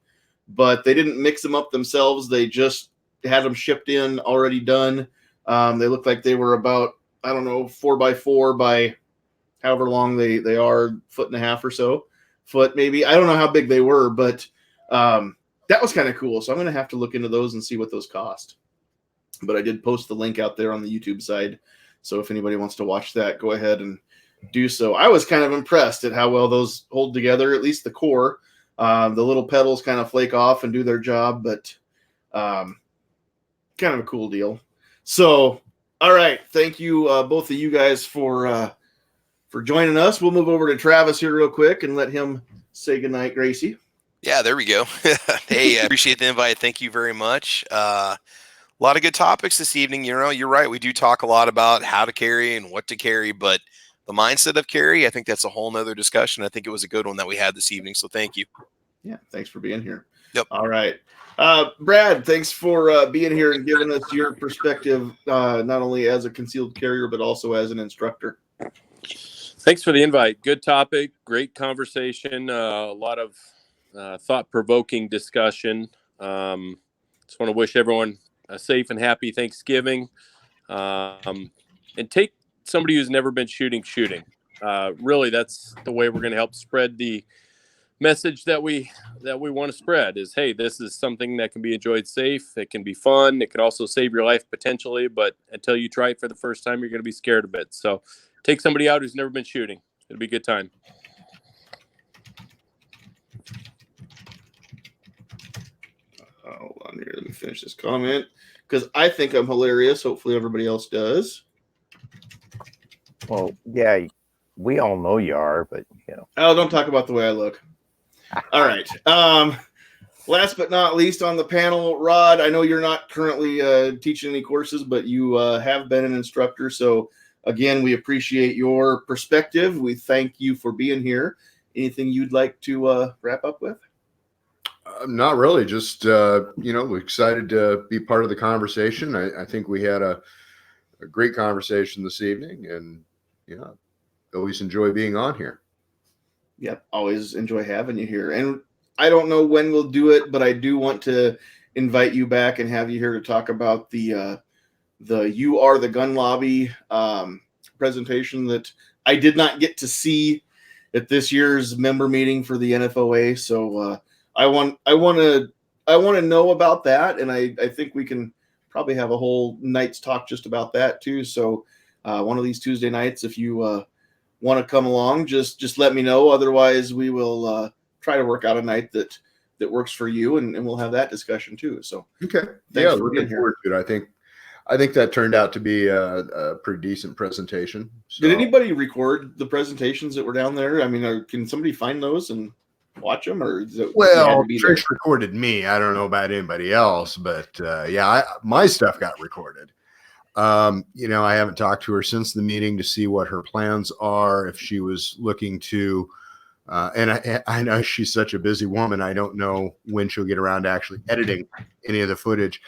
but they didn't mix them up themselves. They just had them shipped in already done. They looked like they were about, 4x4 by however long they are, 1.5 feet or so, foot maybe. I don't know how big they were, but that was kind of cool. So I'm going to have to look into those and see what those cost. But I did post the link out there on the YouTube side. So if anybody wants to watch that, go ahead and do so. I was kind of impressed at how well those hold together, at least the core. The little pedals kind of flake off and do their job, but kind of a cool deal. So, all right. Thank you, both of you guys, for joining us. We'll move over to Travis here real quick and let him say goodnight, Gracie. Yeah, there we go. Hey, I appreciate the invite. Thank you very much. A lot of good topics this evening. You're right. We do talk a lot about how to carry and what to carry, but the mindset of carry, I think that's a whole nother discussion. I think it was a good one that we had this evening. So thank you. Yeah. Thanks for being here. Yep. All right. Brad, thanks for being here and giving us your perspective, not only as a concealed carrier, but also as an instructor. Thanks for the invite. Good topic. Great conversation. A lot of thought-provoking discussion. Just want to wish everyone a safe and happy Thanksgiving. And take somebody who's never been shooting. Really, that's the way we're going to help spread the message that we want to spread is, hey, this is something that can be enjoyed safe. It can be fun. It could also save your life potentially, but until you try it for the first time, you're going to be scared a bit. So take somebody out who's never been shooting. It'll be a good time. Hold on here. Let me finish this comment because I think I'm hilarious. Hopefully everybody else does. Well, yeah, we all know you are, but Oh, don't talk about the way I look. All right. last but not least on the panel, Rod, I know you're not currently teaching any courses, but you have been an instructor. So again, we appreciate your perspective. We thank you for being here. Anything you'd like to wrap up with? Not really. Just, excited to be part of the conversation. I think we had a great conversation this evening, and always enjoy being on here. Yep, always enjoy having you here. And I don't know when we'll do it, but I do want to invite you back and have you here to talk about the You Are the Gun Lobby presentation that I did not get to see at this year's member meeting for the NFOA. So I want to know about that, and I think we can probably have a whole night's talk just about that too. So one of these Tuesday nights, if you want to come along, just let me know. Otherwise, we will try to work out a night that works for you, and we'll have that discussion too. So okay, thanks yeah, for being looking forward to it. I think that turned out to be a pretty decent presentation. So. Did anybody record the presentations that were down there? I mean, can somebody find those and watch them, or is it, well, Trish recorded me. I don't know about anybody else, but my stuff got recorded. I haven't talked to her since the meeting to see what her plans are, if she was looking to and I know she's such a busy woman. I don't know when she'll get around to actually editing any of the footage.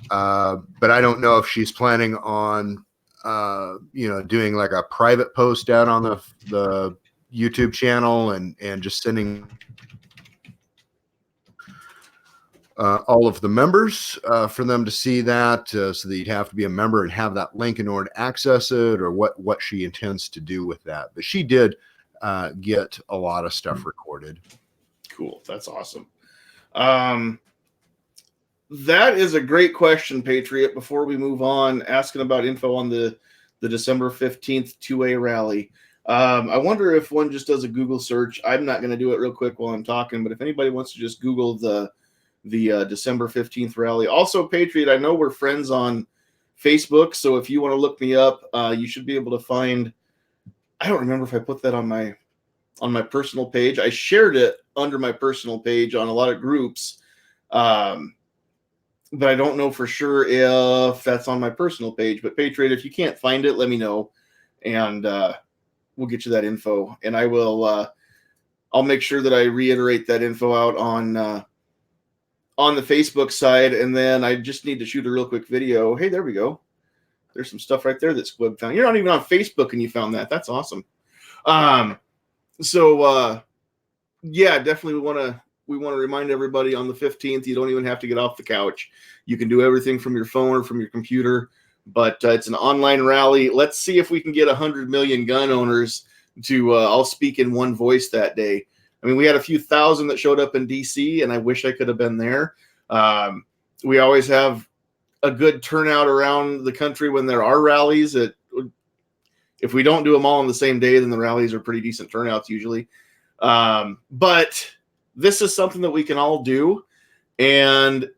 But I don't know if she's planning on, doing like a private post out on the YouTube channel and just sending all of the members for them to see that, so that you'd have to be a member and have that link in order to access it, or what she intends to do with that. But she did get a lot of stuff recorded. Cool. That's awesome. That is a great question, Patriot. Before we move on, asking about info on the December 15th 2A rally. I wonder if one just does a Google search. I'm not going to do it real quick while I'm talking, but if anybody wants to just Google the December 15th rally. Also, Patriot, I know we're friends on Facebook, so if you want to look me up, you should be able to find. I don't remember if I put that on my personal page. I shared it under my personal page on a lot of groups, but I don't know for sure if that's on my personal page. But Patriot, if you can't find it, let me know, and we'll get you that info. And I will. I'll make sure that I reiterate that info out on the Facebook side, and then I just need to shoot a real quick video. Hey, there we go. There's some stuff right there that Squib found. You're not even on Facebook and you found that. That's awesome. Yeah, definitely we want to remind everybody on the 15th, you don't even have to get off the couch. You can do everything from your phone or from your computer, but it's an online rally. Let's see if we can get 100 million gun owners to all speak in one voice that day. I mean, we had a few thousand that showed up in DC, and I wish I could have been there. We always have a good turnout around the country when there are rallies. If we don't do them all on the same day, then the rallies are pretty decent turnouts usually. But this is something that we can all do. And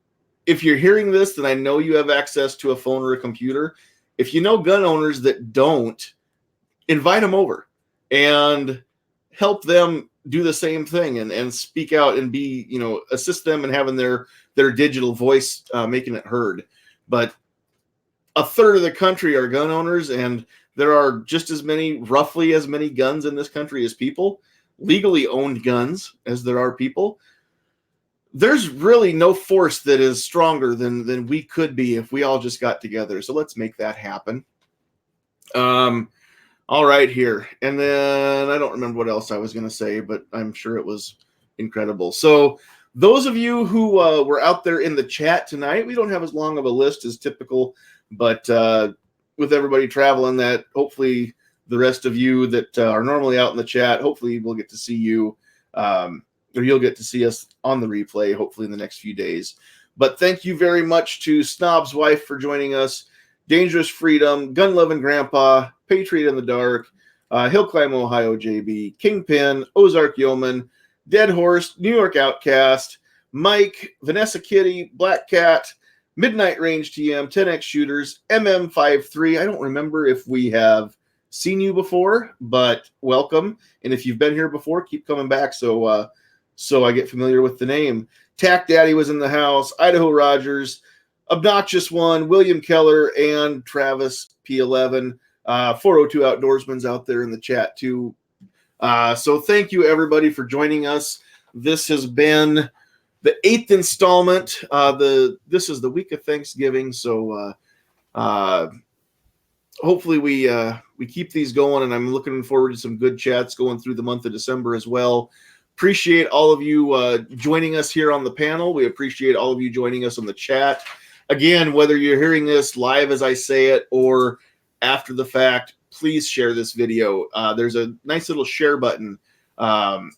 if you're hearing this, then I know you have access to a phone or a computer. If you know gun owners that don't, invite them over and help them do the same thing and speak out and be, assist them in having their digital voice, making it heard. But a third of the country are gun owners, and there are just roughly as many guns in this country as people, legally owned guns as there are people. There's really no force that is stronger than we could be if we all just got together. So let's make that happen. All right, here. And then I don't remember what else I was going to say, but I'm sure it was incredible. So those of you who were out there in the chat tonight, we don't have as long of a list as typical, but with everybody traveling, that hopefully the rest of you that are normally out in the chat, hopefully we'll get to see you, or you'll get to see us on the replay, hopefully in the next few days. But thank you very much to Snob's Wife for joining us, Dangerous Freedom, Gun Loving Grandpa, Patriot in the Dark, Hill Climb Ohio JB, Kingpin, Ozark Yeoman, Dead Horse, New York Outcast, Mike, Vanessa Kitty, Black Cat, Midnight Range TM, 10X Shooters, MM53. I don't remember if we have seen you before, but welcome. And if you've been here before, keep coming back. So so I get familiar with the name. Tack Daddy was in the house, Idaho Rogers, Obnoxious One, William Keller, and Travis P11. 402 Outdoorsman's out there in the chat too. So thank you everybody for joining us. This has been the 8th installment. This is the week of Thanksgiving, so hopefully we keep these going, and I'm looking forward to some good chats going through the month of December as well. Appreciate all of you joining us here on the panel. We appreciate all of you joining us on the chat. Again, whether you're hearing this live as I say it or after the fact, please share this video. There's a nice little share button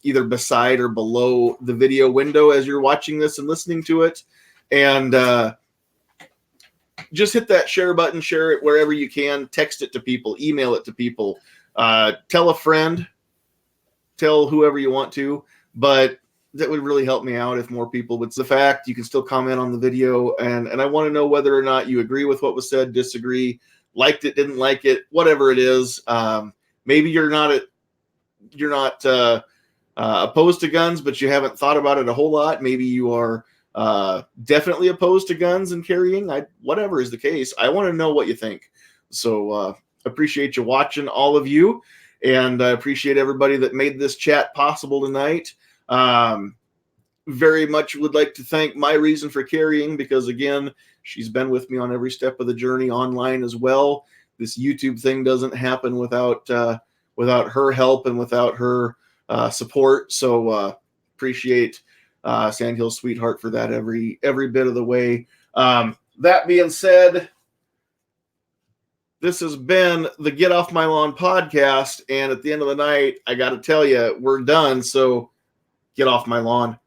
either beside or below the video window as you're watching this and listening to it. And just hit that share button, share it wherever you can, text it to people, email it to people, tell a friend, tell whoever you want to, but that would really help me out if more people would. The fact you can still comment on the video, and I want to know whether or not you agree with what was said, disagree, liked it, didn't like it, whatever it is. Maybe you're not opposed to guns, but you haven't thought about it a whole lot. Maybe you are definitely opposed to guns and carrying. Whatever is the case, I want to know what you think. So appreciate you watching, all of you, and I appreciate everybody that made this chat possible tonight. Very much would like to thank My Reason for Carrying, because again, she's been with me on every step of the journey online as well. This YouTube thing doesn't happen without her help and without her support. So appreciate Sandhills Sweetheart for that every bit of the way. That being said, this has been the Get Off My Lawn podcast, and at the end of the night, I got to tell you, we're done. So get off my lawn.